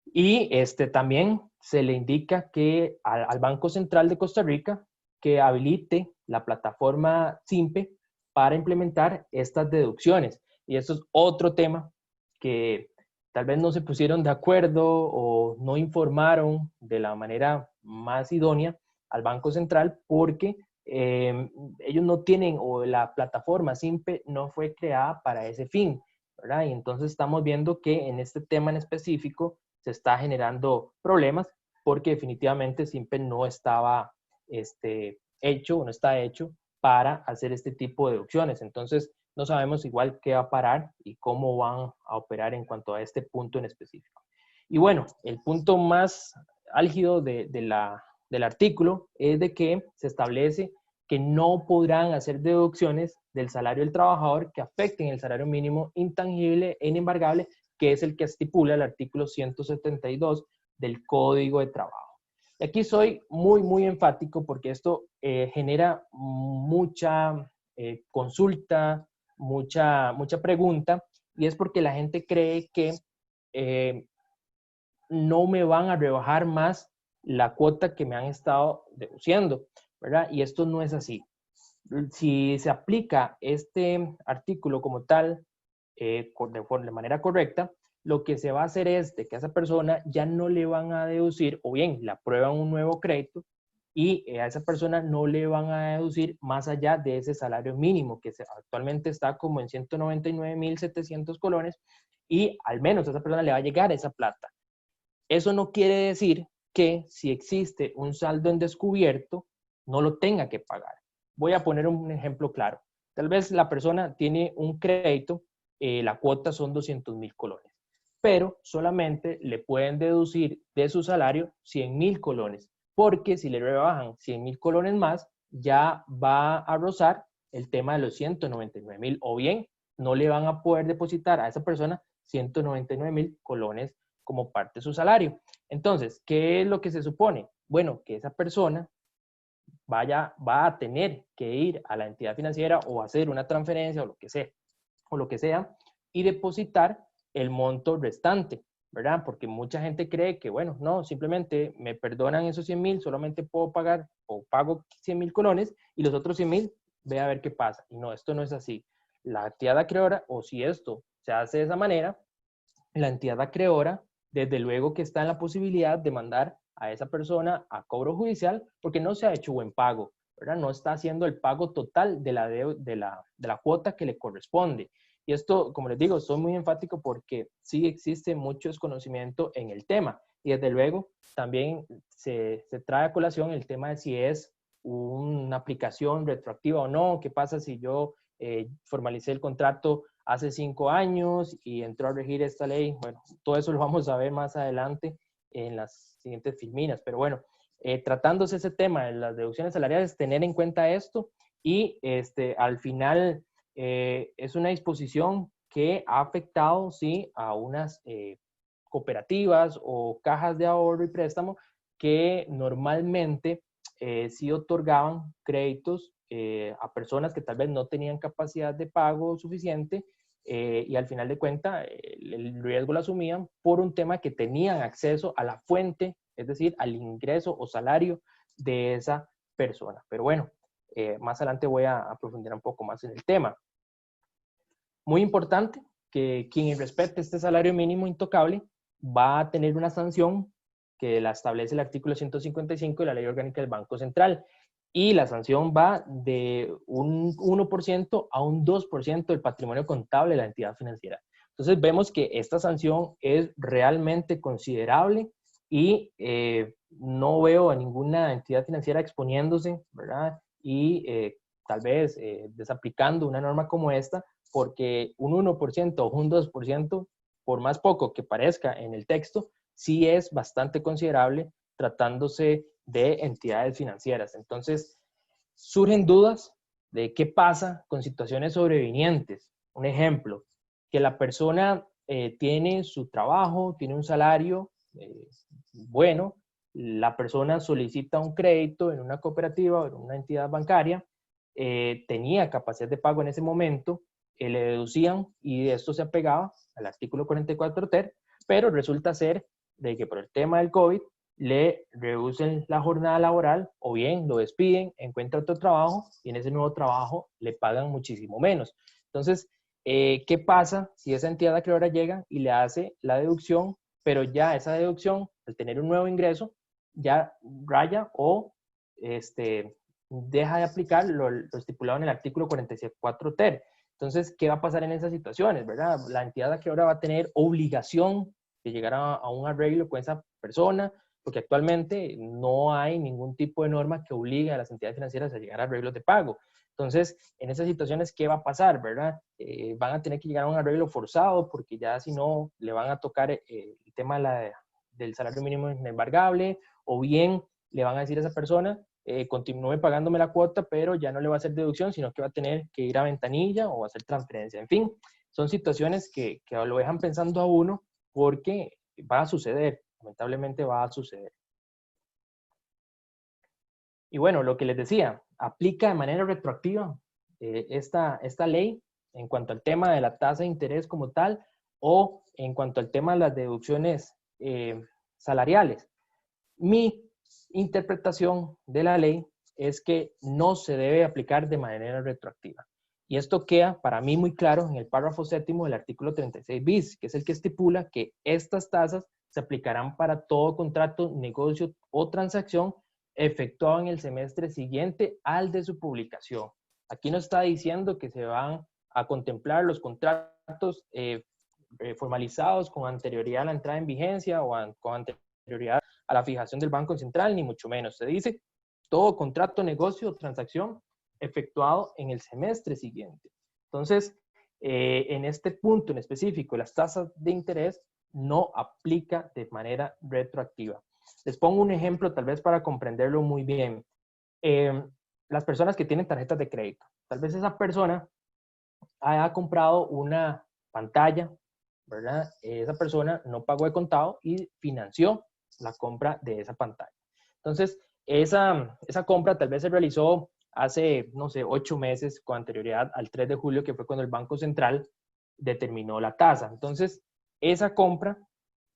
Y también se le indica que al Banco Central de Costa Rica que habilite la plataforma SIMPE para implementar estas deducciones. Y esto es otro tema que tal vez no se pusieron de acuerdo o no informaron de la manera más idónea al Banco Central porque ellos no tienen, o la plataforma SIMPE no fue creada para ese fin, ¿verdad? Y entonces estamos viendo que en este tema en específico se está generando problemas porque definitivamente SIMPE no estaba hecho, no está hecho para hacer este tipo de deducciones. Entonces, no sabemos igual qué va a parar y cómo van a operar en cuanto a este punto en específico. Y bueno, el punto más álgido del artículo es de que se establece que no podrán hacer deducciones del salario del trabajador que afecten el salario mínimo intangible e inembargable, que es el que estipula el artículo 172 del Código de Trabajo. Y aquí soy muy enfático porque esto genera mucha consulta, mucha pregunta, y es porque la gente cree que no me van a rebajar más la cuota que me han estado deduciendo, ¿verdad? Y esto no es así. Si se aplica este artículo como tal, de manera correcta, lo que se va a hacer es de que a esa persona ya no le van a deducir, o bien le aprueban un nuevo crédito, y a esa persona no le van a deducir más allá de ese salario mínimo, que actualmente está como en 199.700 colones, y al menos a esa persona le va a llegar esa plata. Eso no quiere decir que si existe un saldo en descubierto, no lo tenga que pagar. Voy a poner un ejemplo claro. Tal vez la persona tiene un crédito, la cuota son 200.000 colones, pero solamente le pueden deducir de su salario 100.000 colones, porque si le rebajan 100.000 colones más, ya va a rozar el tema de los 199.000, o bien no le van a poder depositar a esa persona 199.000 colones como parte de su salario. Entonces, ¿qué es lo que se supone? Bueno, que esa persona va a tener que ir a la entidad financiera o hacer una transferencia o lo que sea, y depositar el monto restante, ¿verdad? Porque mucha gente cree que, bueno, no, simplemente me perdonan esos 100.000, solamente puedo pagar o pago 100.000 colones y los otros 100.000, ve a ver qué pasa. Y no, esto no es así. La entidad acreedora, o si esto se hace de esa manera, la entidad acreedora, desde luego que está en la posibilidad de mandar a esa persona a cobro judicial porque no se ha hecho buen pago, ¿verdad? No está haciendo el pago total de la cuota que le corresponde. Y esto, como les digo, soy muy enfático porque sí existe mucho desconocimiento en el tema. Y desde luego también se trae a colación el tema de si es una aplicación retroactiva o no. ¿Qué pasa si yo formalicé el contrato hace 5 años y entró a regir esta ley? Bueno, todo eso lo vamos a ver más adelante en las siguientes filminas, pero bueno, tratándose ese tema de las deducciones salariales, tener en cuenta esto y al final es una disposición que ha afectado, sí, a unas cooperativas o cajas de ahorro y préstamo que normalmente sí otorgaban créditos a personas que tal vez no tenían capacidad de pago suficiente y al final de cuentas el riesgo lo asumían por un tema que tenían acceso a la fuente, es decir, al ingreso o salario de esa persona. Pero bueno, más adelante voy a profundizar un poco más en el tema. Muy importante que quien respete este salario mínimo intocable va a tener una sanción que la establece el artículo 155 de la Ley Orgánica del Banco Central. Y la sanción va de un 1% a un 2% del patrimonio contable de la entidad financiera. Entonces vemos que esta sanción es realmente considerable y no veo a ninguna entidad financiera exponiéndose, ¿verdad? Y tal vez desaplicando una norma como esta, porque un 1% o un 2%, por más poco que parezca en el texto, sí es bastante considerable tratándose de entidades financieras. Entonces, surgen dudas de qué pasa con situaciones sobrevinientes. Un ejemplo, que la persona tiene su trabajo, tiene un salario bueno, la persona solicita un crédito en una cooperativa o en una entidad bancaria, tenía capacidad de pago en ese momento, le deducían y esto se apegaba al artículo 44 ter, pero resulta ser de que por el tema del COVID le reducen la jornada laboral o bien lo despiden, encuentra otro trabajo y en ese nuevo trabajo le pagan muchísimo menos. Entonces, ¿qué pasa si esa entidad acreedora llega y le hace la deducción, pero ya esa deducción, al tener un nuevo ingreso, ya raya o deja de aplicar lo estipulado en el artículo 44 ter? Entonces, ¿qué va a pasar en esas situaciones, verdad? La entidad acreedora va a tener obligación de llegar a un arreglo con esa persona, porque actualmente no hay ningún tipo de norma que obligue a las entidades financieras a llegar a arreglos de pago. Entonces, en esas situaciones, ¿qué va a pasar, verdad? Van a tener que llegar a un arreglo forzado porque ya si no, le van a tocar el tema del salario mínimo inembargable, o bien le van a decir a esa persona, continúe pagándome la cuota, pero ya no le va a hacer deducción, sino que va a tener que ir a ventanilla o hacer transferencia. En fin, son situaciones que lo dejan pensando a uno porque va a suceder, lamentablemente va a suceder. Y bueno, lo que les decía, aplica de manera retroactiva esta ley en cuanto al tema de la tasa de interés como tal, o en cuanto al tema de las deducciones salariales. Mi interpretación de la ley es que no se debe aplicar de manera retroactiva. Y esto queda para mí muy claro en el párrafo séptimo del artículo 36 bis, que es el que estipula que estas tasas se aplicarán para todo contrato, negocio o transacción efectuado en el semestre siguiente al de su publicación. Aquí no está diciendo que se van a contemplar los contratos formalizados con anterioridad a la entrada en vigencia o con anterioridad a la fijación del Banco Central, ni mucho menos. Se dice todo contrato, negocio o transacción efectuado en el semestre siguiente. Entonces, en este punto en específico, las tasas de interés no aplica de manera retroactiva. Les pongo un ejemplo tal vez para comprenderlo muy bien. Las personas que tienen tarjetas de crédito, tal vez esa persona haya comprado una pantalla, ¿verdad? Esa persona no pagó de contado y financió la compra de esa pantalla. Entonces, esa compra tal vez se realizó hace, no sé, 8 meses con anterioridad al 3 de julio, que fue cuando el Banco Central determinó la tasa. Entonces, esa compra,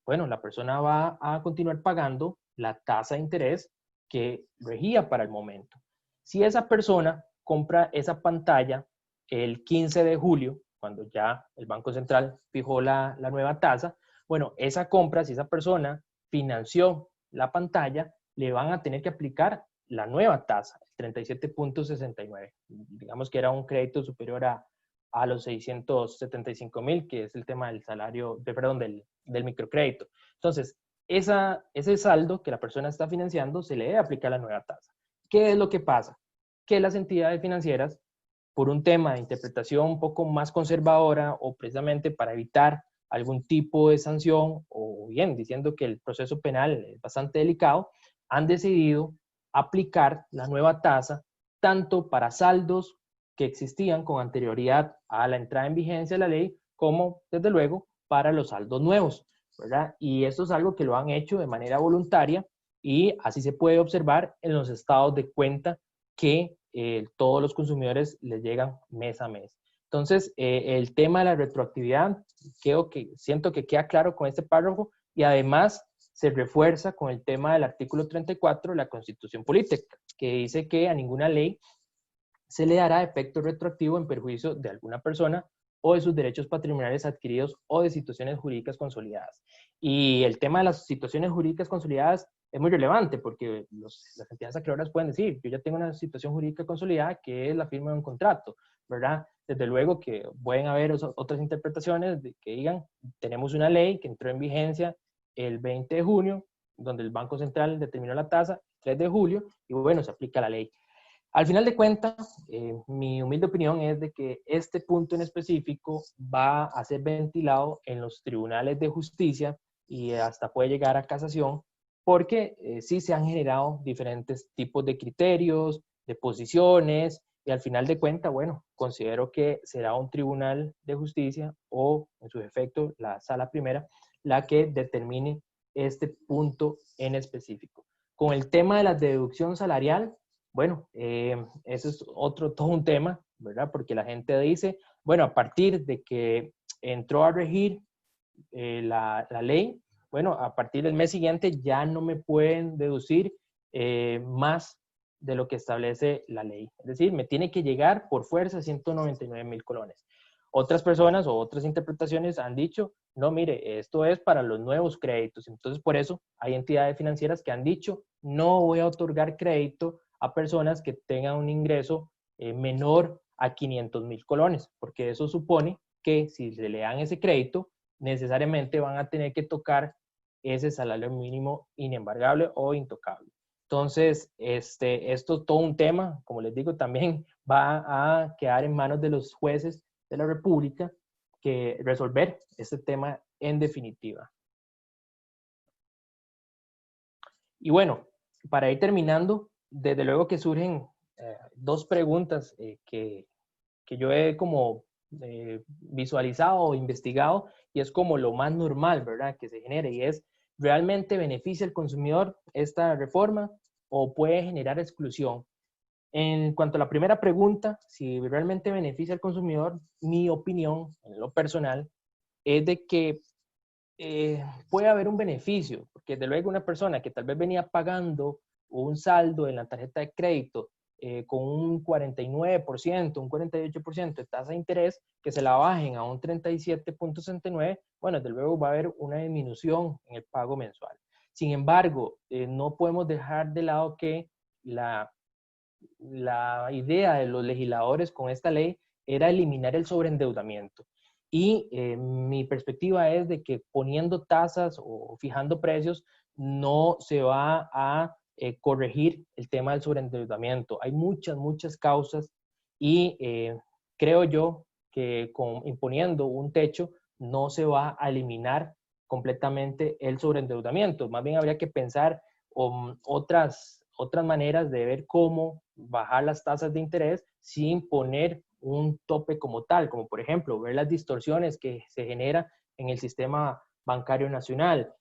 bueno, la persona va a continuar pagando la tasa de interés que regía para el momento. Si esa persona compra esa pantalla el 15 de julio, cuando ya el Banco Central fijó la nueva tasa, bueno, esa compra, si esa persona financió la pantalla, le van a tener que aplicar la nueva tasa, 37.69. Digamos que era un crédito superior a los 675,000, que es el tema del salario, perdón, del microcrédito. Entonces, ese saldo que la persona está financiando se le debe aplicar la nueva tasa. ¿Qué es lo que pasa? Que las entidades financieras, por un tema de interpretación un poco más conservadora o precisamente para evitar algún tipo de sanción, o bien diciendo que el proceso penal es bastante delicado, han decidido aplicar la nueva tasa tanto para saldos que existían con anterioridad a la entrada en vigencia de la ley, como desde luego para los saldos nuevos, ¿verdad? Y esto es algo que lo han hecho de manera voluntaria y así se puede observar en los estados de cuenta que todos los consumidores les llegan mes a mes. Entonces, el tema de la retroactividad, siento que queda claro con este párrafo y además se refuerza con el tema del artículo 34 de la Constitución Política, que dice que a ninguna ley se le dará efecto retroactivo en perjuicio de alguna persona o de sus derechos patrimoniales adquiridos o de situaciones jurídicas consolidadas. Y el tema de las situaciones jurídicas consolidadas es muy relevante porque las entidades acreedoras pueden decir, yo ya tengo una situación jurídica consolidada que es la firma de un contrato, ¿verdad? Desde luego que pueden haber otras interpretaciones de que digan, tenemos una ley que entró en vigencia el 20 de junio, donde el Banco Central determinó la tasa, el 3 de julio, y bueno, se aplica la ley. Al final de cuentas, mi humilde opinión es de que este punto en específico va a ser ventilado en los tribunales de justicia y hasta puede llegar a casación, porque sí se han generado diferentes tipos de criterios, de posiciones, y al final de cuentas, bueno, considero que será un tribunal de justicia o, en su efecto, la sala primera, la que determine este punto en específico. Con el tema de la deducción salarial, bueno, eso es todo un tema, ¿verdad? Porque la gente dice, bueno, a partir de que entró a regir la ley, bueno, a partir del mes siguiente ya no me pueden deducir más de lo que establece la ley. Es decir, me tiene que llegar por fuerza 199,000 colones. Otras personas o otras interpretaciones han dicho, no, mire, esto es para los nuevos créditos. Entonces, por eso hay entidades financieras que han dicho, no voy a otorgar crédito a personas que tengan un ingreso menor a 500,000 colones, porque eso supone que si se le dan ese crédito, necesariamente van a tener que tocar ese salario mínimo inembargable o intocable. Entonces, esto es todo un tema, como les digo, también va a quedar en manos de los jueces de la República que resolver este tema en definitiva. Y bueno, para ir terminando, desde luego que surgen dos preguntas que yo he como visualizado o investigado, y es como lo más normal, ¿verdad?, que se genere, y es, ¿realmente beneficia al consumidor esta reforma o puede generar exclusión? En cuanto a la primera pregunta, si realmente beneficia al consumidor, mi opinión, en lo personal, es de que puede haber un beneficio, porque de luego una persona que tal vez venía pagando un saldo en la tarjeta de crédito con un 49%, un 48% de tasa de interés, que se la bajen a un 37.69, bueno, desde luego va a haber una disminución en el pago mensual. Sin embargo, no podemos dejar de lado que la idea de los legisladores con esta ley era eliminar el sobreendeudamiento. Y mi perspectiva es de que poniendo tasas o fijando precios no se va a corregir el tema del sobreendeudamiento. Hay muchas causas y creo yo que imponiendo un techo no se va a eliminar completamente el sobreendeudamiento. Más bien habría que pensar otras maneras de ver cómo bajar las tasas de interés sin poner un tope como tal, como por ejemplo ver las distorsiones que se generan en el sistema bancario nacional.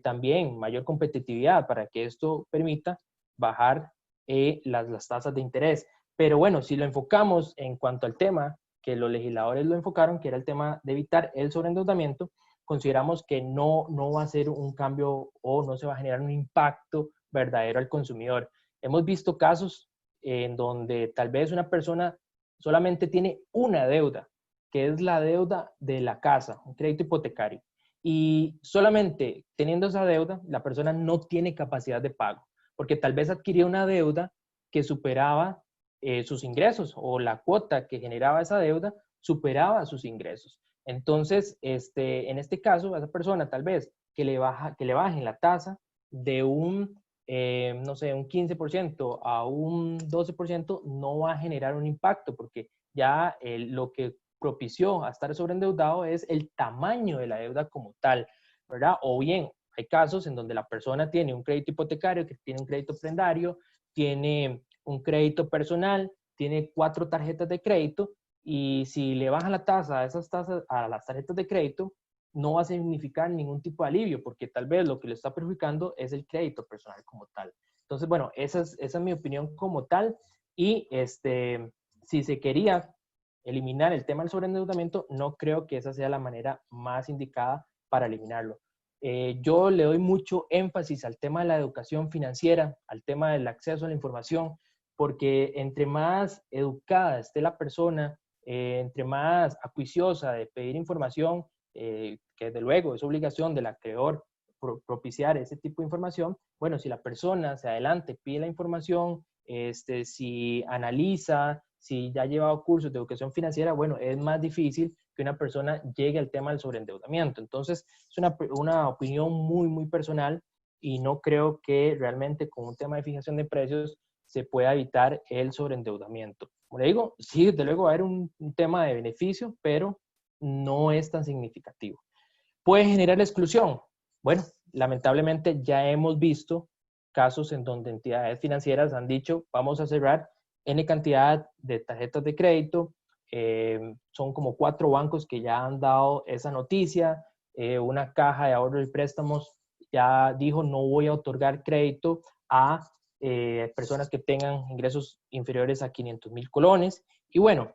También mayor competitividad para que esto permita bajar las tasas de interés. Pero bueno, si lo enfocamos en cuanto al tema que los legisladores lo enfocaron, que era el tema de evitar el sobreendeudamiento, consideramos que no va a ser un cambio o no se va a generar un impacto verdadero al consumidor. Hemos visto casos en donde tal vez una persona solamente tiene una deuda, que es la deuda de la casa, un crédito hipotecario. Y solamente teniendo esa deuda, la persona no tiene capacidad de pago, porque tal vez adquirió una deuda que superaba sus ingresos o la cuota que generaba esa deuda superaba sus ingresos. Entonces, en este caso, a esa persona tal vez que le bajen la tasa de no sé, un 15% a un 12%, no va a generar un impacto porque ya lo que propició a estar sobreendeudado es el tamaño de la deuda como tal, ¿verdad? O bien, hay casos en donde la persona tiene un crédito hipotecario, que tiene un crédito prendario, tiene un crédito personal, tiene 4 tarjetas de crédito, y si le bajan la tasa a esas tasas, a las tarjetas de crédito, no va a significar ningún tipo de alivio, porque tal vez lo que le está perjudicando es el crédito personal como tal. Entonces, bueno, esa es mi opinión como tal, y si se quería eliminar el tema del sobreendeudamiento, no creo que esa sea la manera más indicada para eliminarlo. Yo le doy mucho énfasis al tema de la educación financiera, al tema del acceso a la información, porque entre más educada esté la persona, entre más acuiciosa de pedir información, que desde luego es obligación del acreedor propiciar ese tipo de información, bueno, si la persona se adelante, pide la información, si analiza, si ya ha llevado cursos de educación financiera, bueno, es más difícil que una persona llegue al tema del sobreendeudamiento. Entonces, es una opinión muy personal, y no creo que realmente con un tema de fijación de precios se pueda evitar el sobreendeudamiento. Como le digo, sí, desde luego va a haber un tema de beneficio, pero no es tan significativo. ¿Puede generar exclusión? Bueno, lamentablemente ya hemos visto casos en donde entidades financieras han dicho, vamos a cerrar N cantidad de tarjetas de crédito. Son como 4 bancos que ya han dado esa noticia. Una caja de ahorros y préstamos ya dijo, no voy a otorgar crédito a personas que tengan ingresos inferiores a 500,000 colones. Y bueno,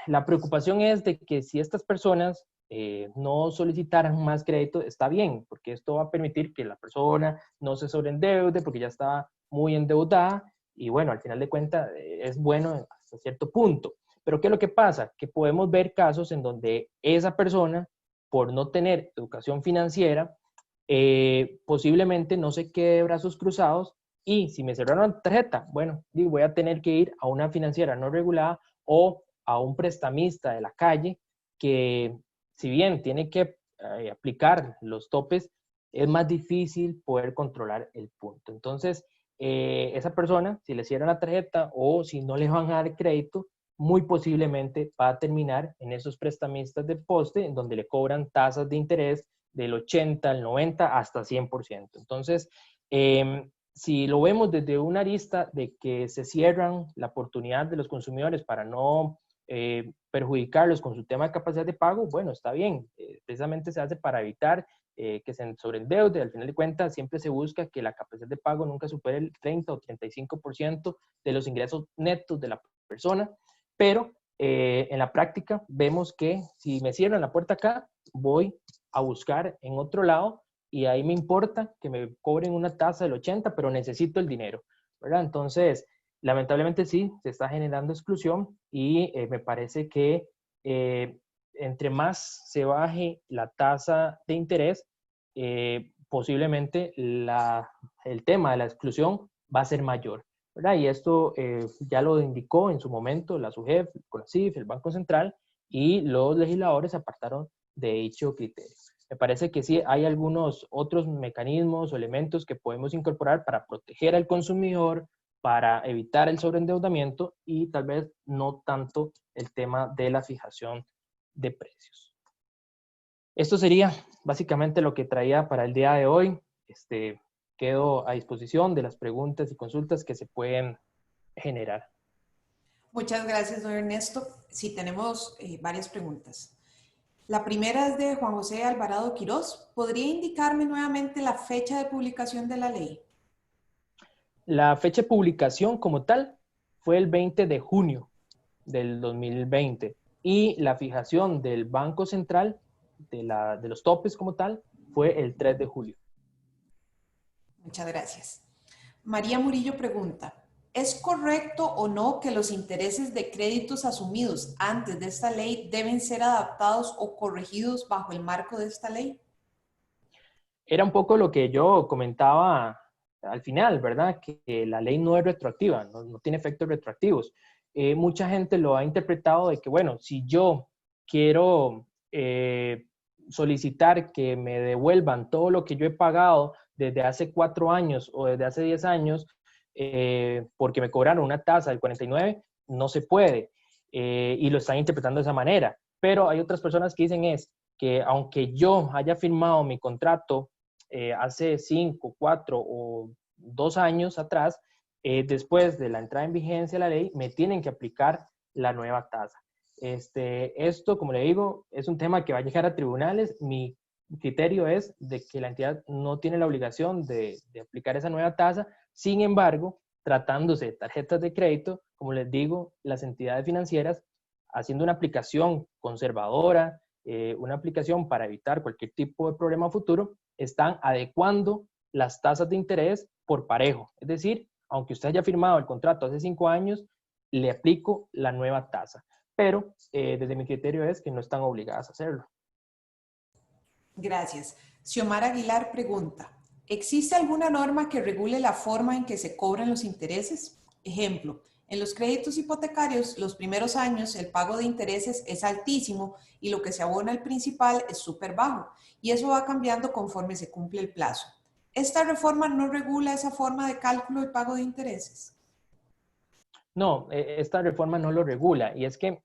la preocupación es de que si estas personas no solicitaran más crédito, está bien, porque esto va a permitir que la persona no se sobreendeude porque ya está muy endeudada, y bueno, al final de cuentas es bueno hasta cierto punto. Pero ¿qué es lo que pasa? Que podemos ver casos en donde esa persona, por no tener educación financiera, posiblemente no se quede de brazos cruzados, y si me cerraron la tarjeta, bueno, voy a tener que ir a una financiera no regulada o a un prestamista de la calle que, si bien tiene que aplicar los topes, es más difícil poder controlar el punto. Entonces, esa persona, si le cierran la tarjeta o si no le van a dar crédito, muy posiblemente va a terminar en esos prestamistas de poste, en donde le cobran tasas de interés del 80, el 90, hasta 100%. Entonces, si lo vemos desde una arista de que se cierran la oportunidad de los consumidores para no perjudicarlos con su tema de capacidad de pago, bueno, está bien. Precisamente se hace para evitar que se sobreendeude. Al final de cuentas, siempre se busca que la capacidad de pago nunca supere el 30 o 35% de los ingresos netos de la persona, pero en la práctica vemos que si me cierran la puerta acá, voy a buscar en otro lado y ahí me importa que me cobren una tasa del 80, pero necesito el dinero, ¿verdad? Entonces, lamentablemente sí, se está generando exclusión y me parece que entre más se baje la tasa de interés, posiblemente el tema de la exclusión va a ser mayor, ¿verdad? Y esto ya lo indicó en su momento la SUGEF, el CONACYT, el Banco Central, y los legisladores apartaron de dicho criterio. Me parece que sí hay algunos otros mecanismos o elementos que podemos incorporar para proteger al consumidor, para evitar el sobreendeudamiento y tal vez no tanto el tema de la fijación de precios. Esto sería básicamente lo que traía para el día de hoy. Quedo a disposición de las preguntas y consultas que se pueden generar. Muchas gracias, don Ernesto. Sí, tenemos varias preguntas. La primera es de Juan José Alvarado Quirós. ¿Podría indicarme nuevamente la fecha de publicación de la ley? La fecha de publicación como tal fue el 20 de junio del 2020 y la fijación del Banco Central de los topes como tal fue el 3 de julio. Muchas gracias. María Murillo pregunta, ¿es correcto o no que los intereses de créditos asumidos antes de esta ley deben ser adaptados o corregidos bajo el marco de esta ley? Era un poco lo que yo comentaba al final, ¿verdad? Que la ley no es retroactiva, no tiene efectos retroactivos. Mucha gente lo ha interpretado de que, bueno, si yo quiero solicitar que me devuelvan todo lo que yo he pagado desde hace 4 años o desde hace 10 años, porque me cobraron una tasa del 49, no se puede. Y lo están interpretando de esa manera. Pero hay otras personas que dicen que aunque yo haya firmado mi contrato hace 5, 4 o 2 años atrás, después de la entrada en vigencia de la ley, me tienen que aplicar la nueva tasa. Esto, como le digo, es un tema que va a llegar a tribunales. Mi criterio es de que la entidad no tiene la obligación de aplicar esa nueva tasa. Sin embargo, tratándose de tarjetas de crédito, como les digo, las entidades financieras, haciendo una aplicación conservadora, una aplicación para evitar cualquier tipo de problema futuro, están adecuando las tasas de interés por parejo. Es decir, aunque usted haya firmado el contrato hace 5 años, le aplico la nueva tasa. Pero desde mi criterio es que no están obligadas a hacerlo. Gracias. Xiomara Aguilar pregunta, ¿existe alguna norma que regule la forma en que se cobran los intereses? Ejemplo, en los créditos hipotecarios, los primeros años el pago de intereses es altísimo y lo que se abona al principal es súper bajo, y eso va cambiando conforme se cumple el plazo. ¿Esta reforma no regula esa forma de cálculo y pago de intereses? No, esta reforma no lo regula, y es que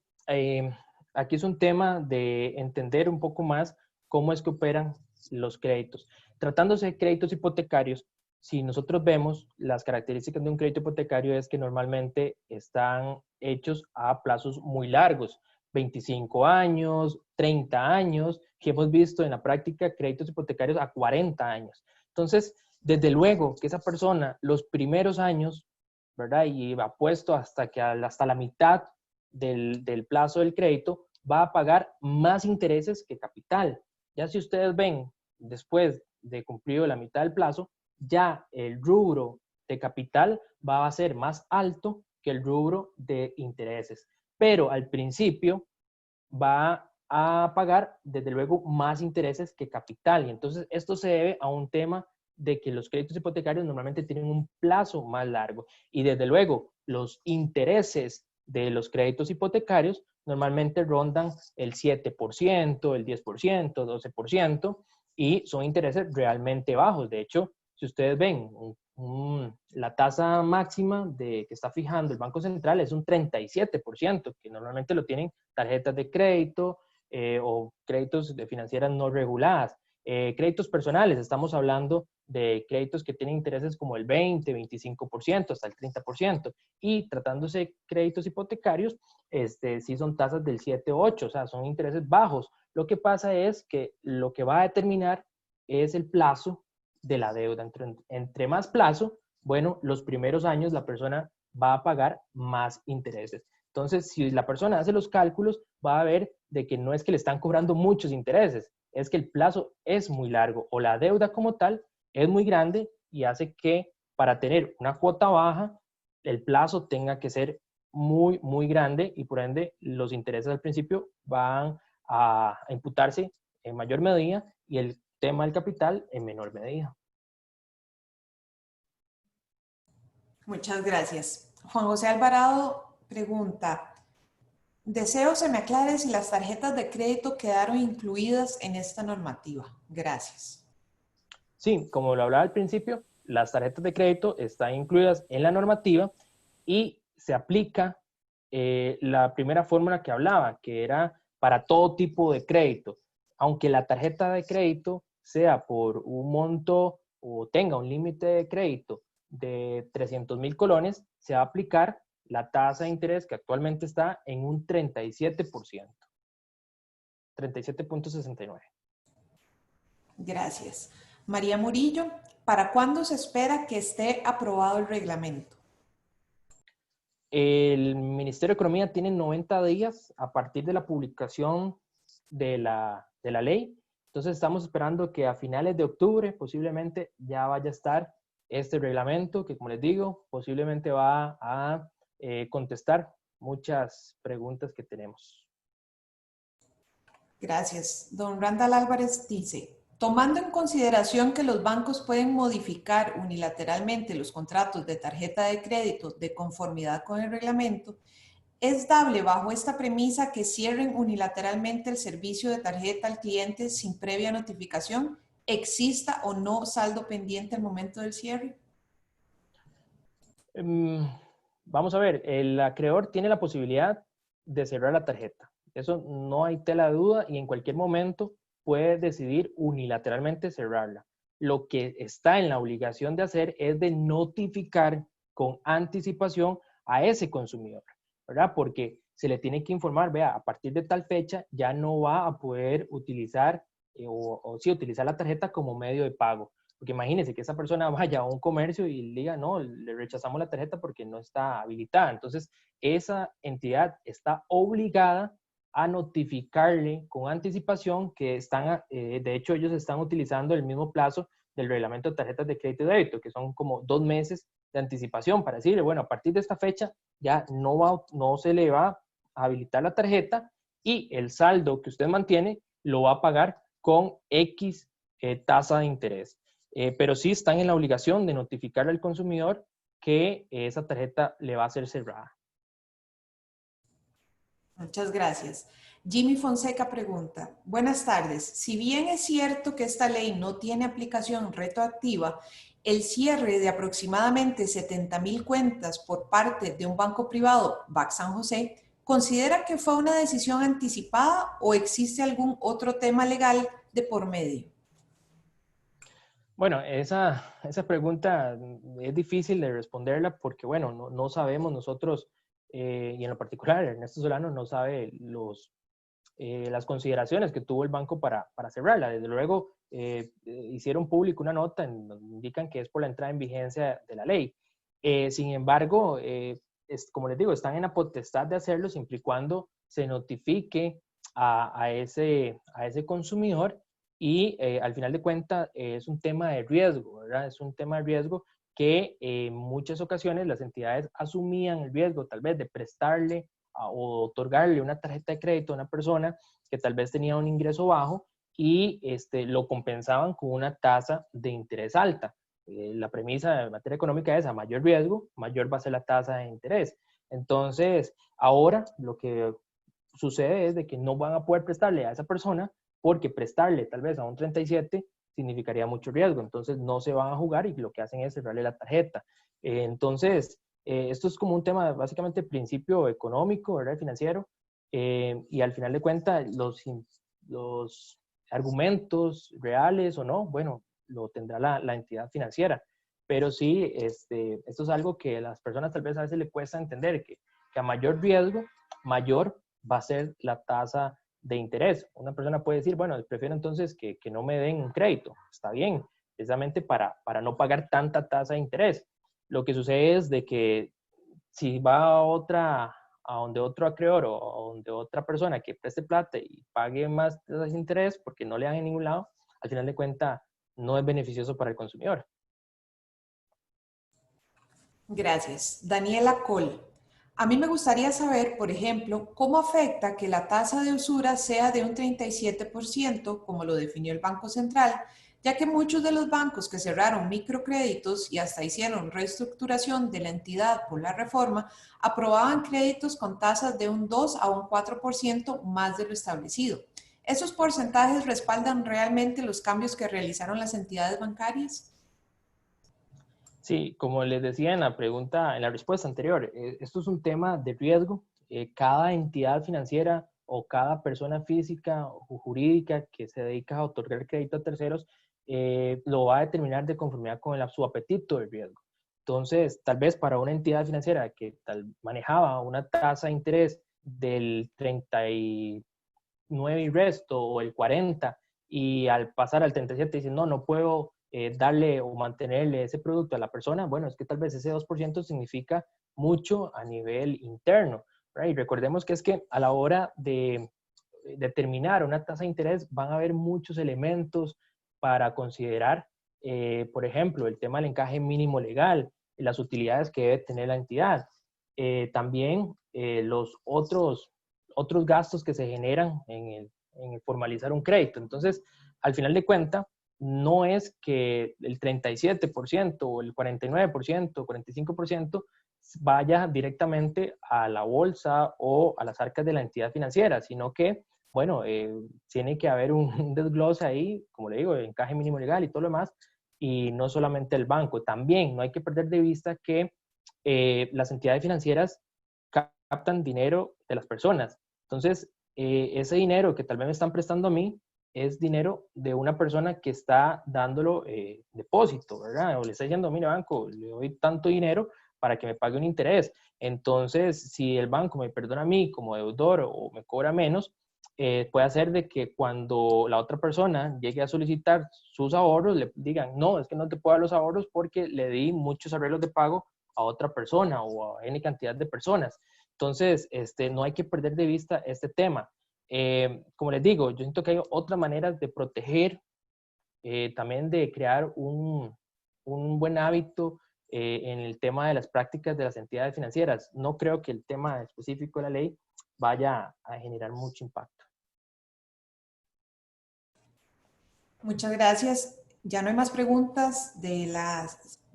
aquí es un tema de entender un poco más cómo es que operan los créditos. Tratándose de créditos hipotecarios, si nosotros vemos las características de un crédito hipotecario es que normalmente están hechos a plazos muy largos, 25 años, 30 años, que hemos visto en la práctica créditos hipotecarios a 40 años. Entonces, desde luego que esa persona los primeros años, ¿verdad? Y va puesto hasta la mitad del plazo del crédito, va a pagar más intereses que capital. Ya si ustedes ven, después de cumplido la mitad del plazo, ya el rubro de capital va a ser más alto que el rubro de intereses. Pero al principio va a pagar, desde luego, más intereses que capital. Y entonces esto se debe a un tema de que los créditos hipotecarios normalmente tienen un plazo más largo. Y desde luego, los intereses de los créditos hipotecarios normalmente rondan el 7%, el 10%, 12%. y son intereses realmente bajos. De hecho, si ustedes ven la tasa máxima que está fijando el Banco Central es un 37%, que normalmente lo tienen tarjetas de crédito o créditos de financieras no reguladas. Créditos personales, estamos hablando de créditos que tienen intereses como el 20, 25%, hasta el 30%. Y tratándose de créditos hipotecarios, sí son tasas del 7, 8, o sea, son intereses bajos. Lo que pasa es que lo que va a determinar es el plazo de la deuda. Entre más plazo, bueno, los primeros años la persona va a pagar más intereses. Entonces, si la persona hace los cálculos, va a ver de que no es que le están cobrando muchos intereses, es que el plazo es muy largo o la deuda como tal es muy grande y hace que para tener una cuota baja, el plazo tenga que ser muy, muy grande y por ende los intereses al principio van a imputarse en mayor medida y el tema del capital en menor medida. Muchas gracias. Juan José Alvarado pregunta, deseo se me aclare si las tarjetas de crédito quedaron incluidas en esta normativa. Gracias. Sí, como lo hablaba al principio, las tarjetas de crédito están incluidas en la normativa y se aplica la primera fórmula que hablaba, que era para todo tipo de crédito. Aunque la tarjeta de crédito sea por un monto o tenga un límite de crédito de 300,000 colones, se va a aplicar la tasa de interés que actualmente está en un 37%, 37.69. Gracias. María Murillo, ¿para cuándo se espera que esté aprobado el reglamento? El Ministerio de Economía tiene 90 días a partir de la publicación de la ley. Entonces estamos esperando que a finales de octubre posiblemente ya vaya a estar este reglamento que, como les digo, posiblemente va a contestar muchas preguntas que tenemos. Gracias. Don Randall Álvarez dice, tomando en consideración que los bancos pueden modificar unilateralmente los contratos de tarjeta de crédito de conformidad con el reglamento, ¿es dable bajo esta premisa que cierren unilateralmente el servicio de tarjeta al cliente sin previa notificación, exista o no saldo pendiente al momento del cierre? Vamos a ver, el acreedor tiene la posibilidad de cerrar la tarjeta. Eso no hay tela de duda y en cualquier momento puede decidir unilateralmente cerrarla. Lo que está en la obligación de hacer es de notificar con anticipación a ese consumidor, ¿verdad? Porque se le tiene que informar, vea, a partir de tal fecha ya no va a poder utilizar sí, utilizar la tarjeta como medio de pago. Porque imagínense que esa persona vaya a un comercio y diga, no, le rechazamos la tarjeta porque no está habilitada. Entonces, esa entidad está obligada a notificarle con anticipación que están, de hecho, ellos están utilizando el mismo plazo del reglamento de tarjetas de crédito y débito, que son como 2 meses de anticipación para decirle, bueno, a partir de esta fecha ya no se le va a habilitar la tarjeta y el saldo que usted mantiene lo va a pagar con X tasa de interés. Pero sí están en la obligación de notificarle al consumidor que esa tarjeta le va a ser cerrada. Muchas gracias. Jimmy Fonseca pregunta, buenas tardes. Si bien es cierto que esta ley no tiene aplicación retroactiva, el cierre de aproximadamente 70,000 cuentas por parte de un banco privado, BAC San José, ¿considera que fue una decisión anticipada o existe algún otro tema legal de por medio? Bueno, esa pregunta es difícil de responderla porque, bueno, no sabemos nosotros, y en lo particular Ernesto Solano no sabe las consideraciones que tuvo el banco para cerrarla. Desde luego, hicieron público una nota en donde indican que es por la entrada en vigencia de la ley. Sin embargo, como les digo, están en la potestad de hacerlo siempre y cuando se notifique a ese consumidor y al final de cuentas es un tema de riesgo, ¿verdad? Es un tema de riesgo que en muchas ocasiones las entidades asumían el riesgo tal vez de prestarle o otorgarle una tarjeta de crédito a una persona que tal vez tenía un ingreso bajo y lo compensaban con una tasa de interés alta. La premisa de materia económica es a mayor riesgo, mayor va a ser la tasa de interés. Entonces, ahora lo que sucede es de que no van a poder prestarle a esa persona porque prestarle tal vez a un 37 significaría mucho riesgo, entonces no se van a jugar y lo que hacen es cerrarle la tarjeta. Entonces, esto es como un tema básicamente principio económico, ¿verdad? Financiero, y al final de cuentas los argumentos reales o no, bueno, lo tendrá la entidad financiera, pero sí, esto es algo que a las personas tal vez a veces le cuesta entender, que a mayor riesgo, mayor va a ser la tasa de interés. Una persona puede decir, bueno, prefiero entonces que no me den un crédito. Está bien, precisamente para no pagar tanta tasa de interés. Lo que sucede es de que si va a donde otro acreedor o a donde otra persona que preste plata y pague más tasas de interés porque no le dan en ningún lado, al final de cuentas no es beneficioso para el consumidor. Gracias. Daniela Cole. A mí me gustaría saber, por ejemplo, cómo afecta que la tasa de usura sea de un 37%, como lo definió el Banco Central, ya que muchos de los bancos que cerraron microcréditos y hasta hicieron reestructuración de la entidad por la reforma, aprobaban créditos con tasas de un 2 a un 4% más de lo establecido. ¿Esos porcentajes respaldan realmente los cambios que realizaron las entidades bancarias? Sí, como les decía en la respuesta anterior, esto es un tema de riesgo. Cada entidad financiera o cada persona física o jurídica que se dedica a otorgar crédito a terceros lo va a determinar de conformidad con su apetito de riesgo. Entonces, tal vez para una entidad financiera que manejaba una tasa de interés del 39 y resto o el 40 y al pasar al 37 dicen, no puedo darle o mantenerle ese producto a la persona, bueno, es que tal vez ese 2% significa mucho a nivel interno, ¿right? Y recordemos que es que a la hora de determinar una tasa de interés van a haber muchos elementos para considerar, por ejemplo, el tema del encaje mínimo legal, las utilidades que debe tener la entidad, también los otros gastos que se generan en el formalizar un crédito. Entonces, al final de cuentas, no es que el 37% o el 49% o 45% vaya directamente a la bolsa o a las arcas de la entidad financiera, sino que, bueno, tiene que haber un desglose ahí, como le digo, el encaje mínimo legal y todo lo demás, y no solamente el banco. También no hay que perder de vista que las entidades financieras captan dinero de las personas. Entonces, ese dinero que tal vez me están prestando a mí es dinero de una persona que está dándolo depósito, ¿verdad? O le está diciendo, mire, banco, le doy tanto dinero para que me pague un interés. Entonces, si el banco me perdona a mí como deudor o me cobra menos, puede hacer de que cuando la otra persona llegue a solicitar sus ahorros, le digan, no, es que no te puedo dar los ahorros porque le di muchos arreglos de pago a otra persona o a N cantidad de personas. Entonces, no hay que perder de vista este tema. Como les digo, yo siento que hay otras maneras de proteger, también de crear un buen hábito en el tema de las prácticas de las entidades financieras. No creo que el tema específico de la ley vaya a generar mucho impacto. Muchas gracias. Ya no hay más preguntas de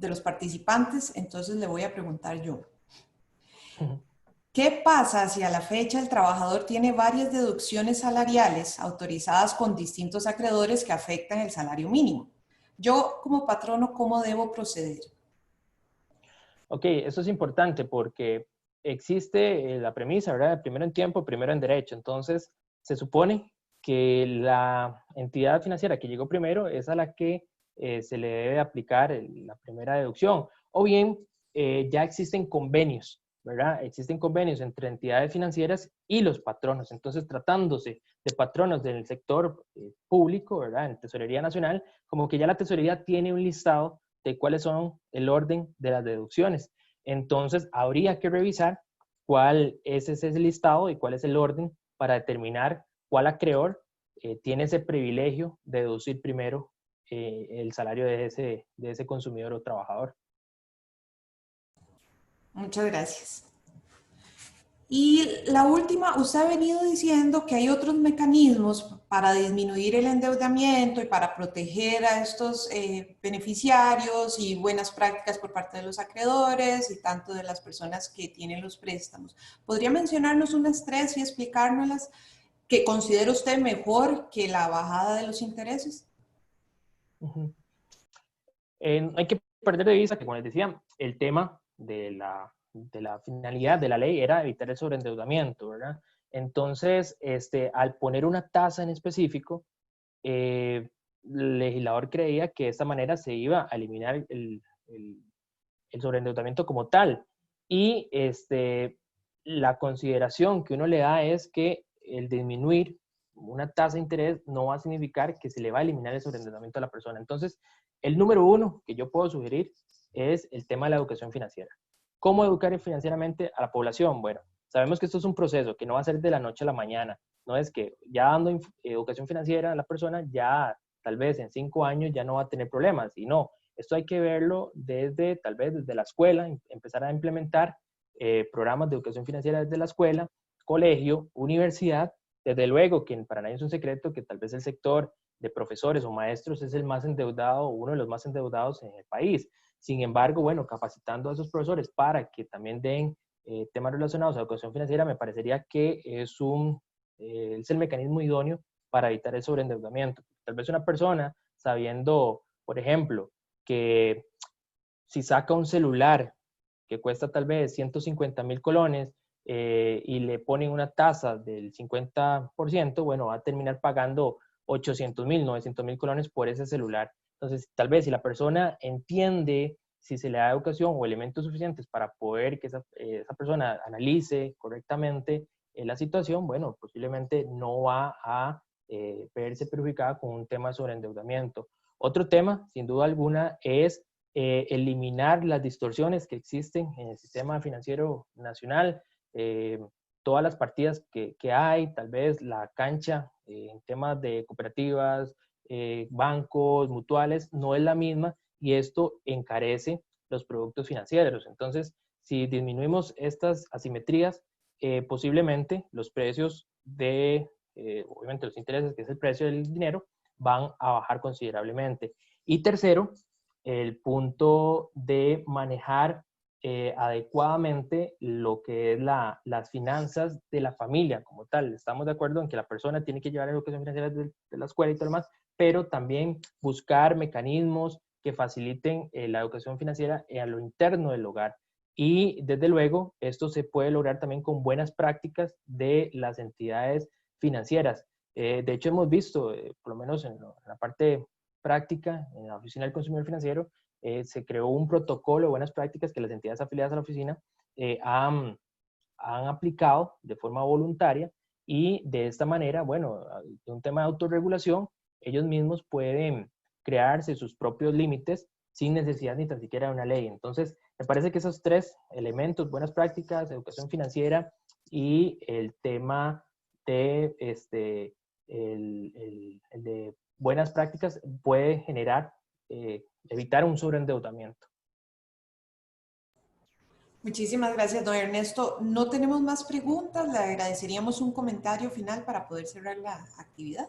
los participantes, entonces le voy a preguntar yo. ¿Qué pasa si a la fecha el trabajador tiene varias deducciones salariales autorizadas con distintos acreedores que afectan el salario mínimo? Yo, como patrono, ¿cómo debo proceder? Ok, eso es importante porque existe la premisa, ¿verdad? Primero en tiempo, primero en derecho. Entonces, se supone que la entidad financiera que llegó primero es a la que se le debe aplicar la primera deducción. O bien, ya existen convenios, ¿verdad? Existen convenios entre entidades financieras y los patronos. Entonces, tratándose de patronos del sector público, ¿verdad? En Tesorería Nacional, como que ya la Tesorería tiene un listado de cuáles son el orden de las deducciones. Entonces, habría que revisar cuál es ese listado y cuál es el orden para determinar cuál acreedor tiene ese privilegio de deducir primero el salario de ese consumidor o trabajador. Muchas gracias. Y la última, usted ha venido diciendo que hay otros mecanismos para disminuir el endeudamiento y para proteger a estos beneficiarios y buenas prácticas por parte de los acreedores y tanto de las personas que tienen los préstamos. ¿Podría mencionarnos unas tres y explicárnoslas? que considera usted mejor que la bajada de los intereses? Hay que perder de vista que, como les decía, el tema de la finalidad de la ley era evitar el sobreendeudamiento, ¿verdad? Entonces, al poner una tasa en específico, el legislador creía que de esta manera se iba a eliminar el sobreendeudamiento como tal. Y la consideración que uno le da es que el disminuir una tasa de interés no va a significar que se le va a eliminar el sobreendeudamiento a la persona. Entonces, el número uno que yo puedo sugerir es el tema de la educación financiera. ¿Cómo educar financieramente a la población? Bueno, sabemos que esto es un proceso que no va a ser de la noche a la mañana. No es que ya dando educación financiera a la persona, ya tal vez en 5 años ya no va a tener problemas. Y no, esto hay que verlo tal vez desde la escuela, empezar a implementar programas de educación financiera desde la escuela, colegio, universidad. Desde luego que para nadie es un secreto que tal vez el sector de profesores o maestros es el más endeudado, uno de los más endeudados en el país. Sin embargo, bueno, capacitando a esos profesores para que también den temas relacionados a educación financiera, me parecería que es el mecanismo idóneo para evitar el sobreendeudamiento. Tal vez una persona sabiendo, por ejemplo, que si saca un celular que cuesta tal vez 150,000 colones y le ponen una tasa del 50%, bueno, va a terminar pagando 800,000, 900,000 colones por ese celular. Entonces, tal vez si la persona entiende, si se le da educación o elementos suficientes para poder que esa persona analice correctamente la situación, bueno, posiblemente no va a verse perjudicada con un tema sobre endeudamiento. Otro tema, sin duda alguna, es eliminar las distorsiones que existen en el sistema financiero nacional, todas las partidas que hay, tal vez la cancha en temas de cooperativas, bancos, mutuales, no es la misma y esto encarece los productos financieros. Entonces, si disminuimos estas asimetrías, posiblemente los precios obviamente los intereses, que es el precio del dinero, van a bajar considerablemente. Y tercero, el punto de manejar adecuadamente lo que es las finanzas de la familia como tal. Estamos de acuerdo en que la persona tiene que llevar educación financiera de la escuela y todo lo demás, pero también buscar mecanismos que faciliten la educación financiera a lo interno del hogar. Y desde luego, esto se puede lograr también con buenas prácticas de las entidades financieras. De hecho, hemos visto, por lo menos en la parte práctica, en la Oficina del Consumidor Financiero, se creó un protocolo de buenas prácticas que las entidades afiliadas a la oficina han aplicado de forma voluntaria y de esta manera, bueno, un tema de autorregulación, ellos mismos pueden crearse sus propios límites sin necesidad ni tan siquiera de una ley. Entonces, me parece que esos tres elementos, buenas prácticas, educación financiera y el tema de el de buenas prácticas puede generar, evitar un sobreendeudamiento. Muchísimas gracias, don Ernesto. No tenemos más preguntas. Le agradeceríamos un comentario final para poder cerrar la actividad.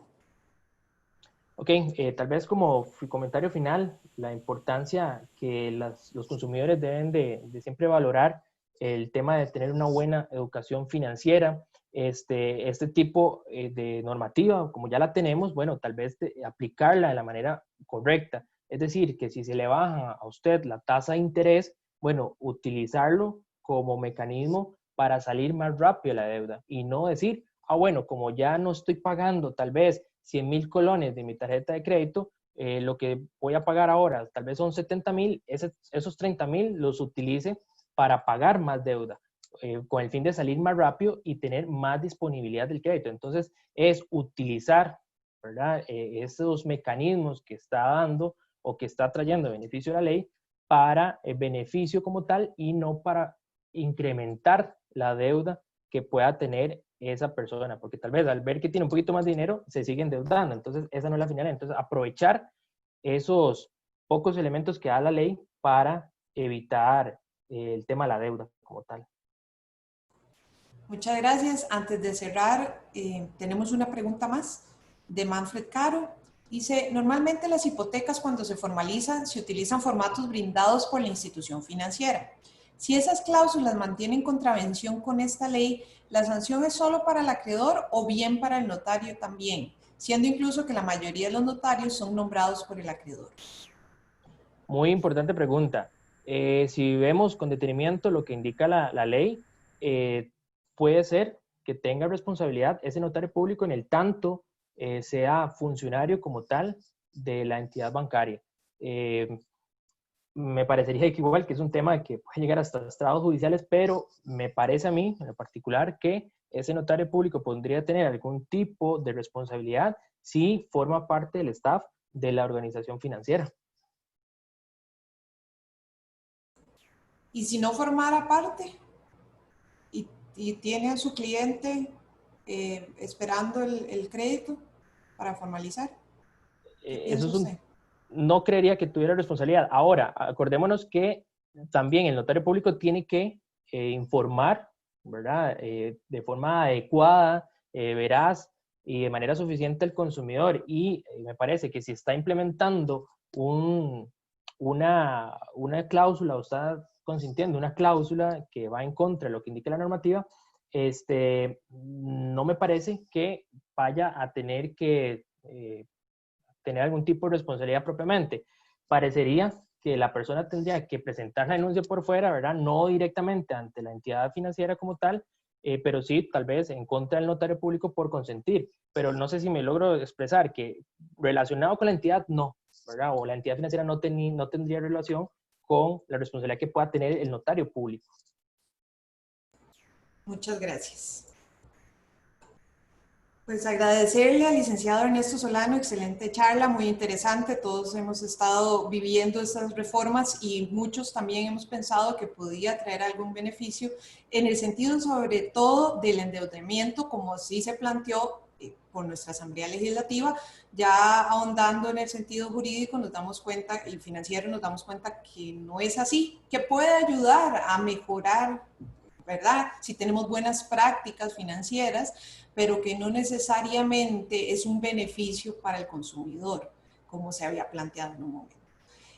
Ok, tal vez como comentario final, la importancia que los consumidores deben de siempre valorar el tema de tener una buena educación financiera. Este tipo de normativa, como ya la tenemos, bueno, tal vez aplicarla de la manera correcta. Es decir, que si se le baja a usted la tasa de interés, bueno, utilizarlo como mecanismo para salir más rápido de la deuda y no decir, bueno, como ya no estoy pagando tal vez 100,000 colones de mi tarjeta de crédito, lo que voy a pagar ahora tal vez son 70,000, esos 30,000 los utilice para pagar más deuda, con el fin de salir más rápido y tener más disponibilidad del crédito. Entonces, es utilizar, ¿verdad? Esos mecanismos que está dando o que está trayendo beneficio a la ley para el beneficio como tal y no para incrementar la deuda que pueda tener esa persona, porque tal vez al ver que tiene un poquito más de dinero, se sigue endeudando. Entonces, esa no es la finalidad. Entonces, aprovechar esos pocos elementos que da la ley para evitar el tema de la deuda como tal. Muchas gracias. Antes de cerrar, tenemos una pregunta más de Manfred Caro. Dice, normalmente las hipotecas cuando se formalizan se utilizan formatos brindados por la institución financiera. Si esas cláusulas mantienen contravención con esta ley, ¿La sanción es solo para el acreedor o bien para el notario también? Siendo incluso que la mayoría de los notarios son nombrados por el acreedor. Muy importante pregunta. Si vemos con detenimiento lo que indica la ley, puede ser que tenga responsabilidad ese notario público en el tanto sea funcionario como tal de la entidad bancaria. Me parecería que igual que es un tema que puede llegar hasta estrados judiciales, pero me parece a mí, en lo particular, que ese notario público podría tener algún tipo de responsabilidad si forma parte del staff de la organización financiera. Y si no formara parte y tiene a su cliente esperando el crédito para formalizar, ¿qué Eso piensa es usted? no creería que tuviera responsabilidad. Ahora, acordémonos que también el notario público tiene que informar, ¿verdad? De forma adecuada, veraz y de manera suficiente al consumidor. Y me parece que si está implementando una cláusula o está consintiendo una cláusula que va en contra de lo que indica la normativa, no me parece que vaya a tener que tener algún tipo de responsabilidad propiamente. Parecería que la persona tendría que presentar la denuncia por fuera, ¿verdad? No directamente ante la entidad financiera como tal, pero sí tal vez en contra del notario público por consentir. Pero no sé si me logro expresar que relacionado con la entidad, no, ¿verdad? O la entidad financiera no tendría relación con la responsabilidad que pueda tener el notario público. Muchas gracias. Pues agradecerle al licenciado Ernesto Solano, excelente charla, muy interesante. Todos hemos estado viviendo estas reformas y muchos también hemos pensado que podía traer algún beneficio en el sentido sobre todo del endeudamiento, como sí se planteó por nuestra Asamblea Legislativa. Ya ahondando en el sentido jurídico nos damos cuenta, el financiero nos damos cuenta que no es así, que puede ayudar a mejorar, ¿verdad? Si tenemos buenas prácticas financieras, pero que no necesariamente es un beneficio para el consumidor, como se había planteado en un momento.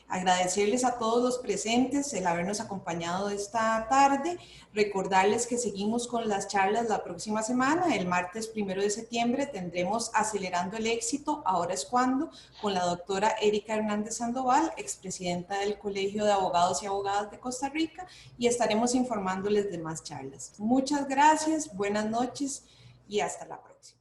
Agradecerles a todos los presentes el habernos acompañado esta tarde, recordarles que seguimos con las charlas la próxima semana, el martes 1 de septiembre tendremos Acelerando el Éxito, ahora es cuando, con la doctora Erika Hernández Sandoval, expresidenta del Colegio de Abogados y Abogadas de Costa Rica, y estaremos informándoles de más charlas. Muchas gracias, buenas noches y hasta la próxima.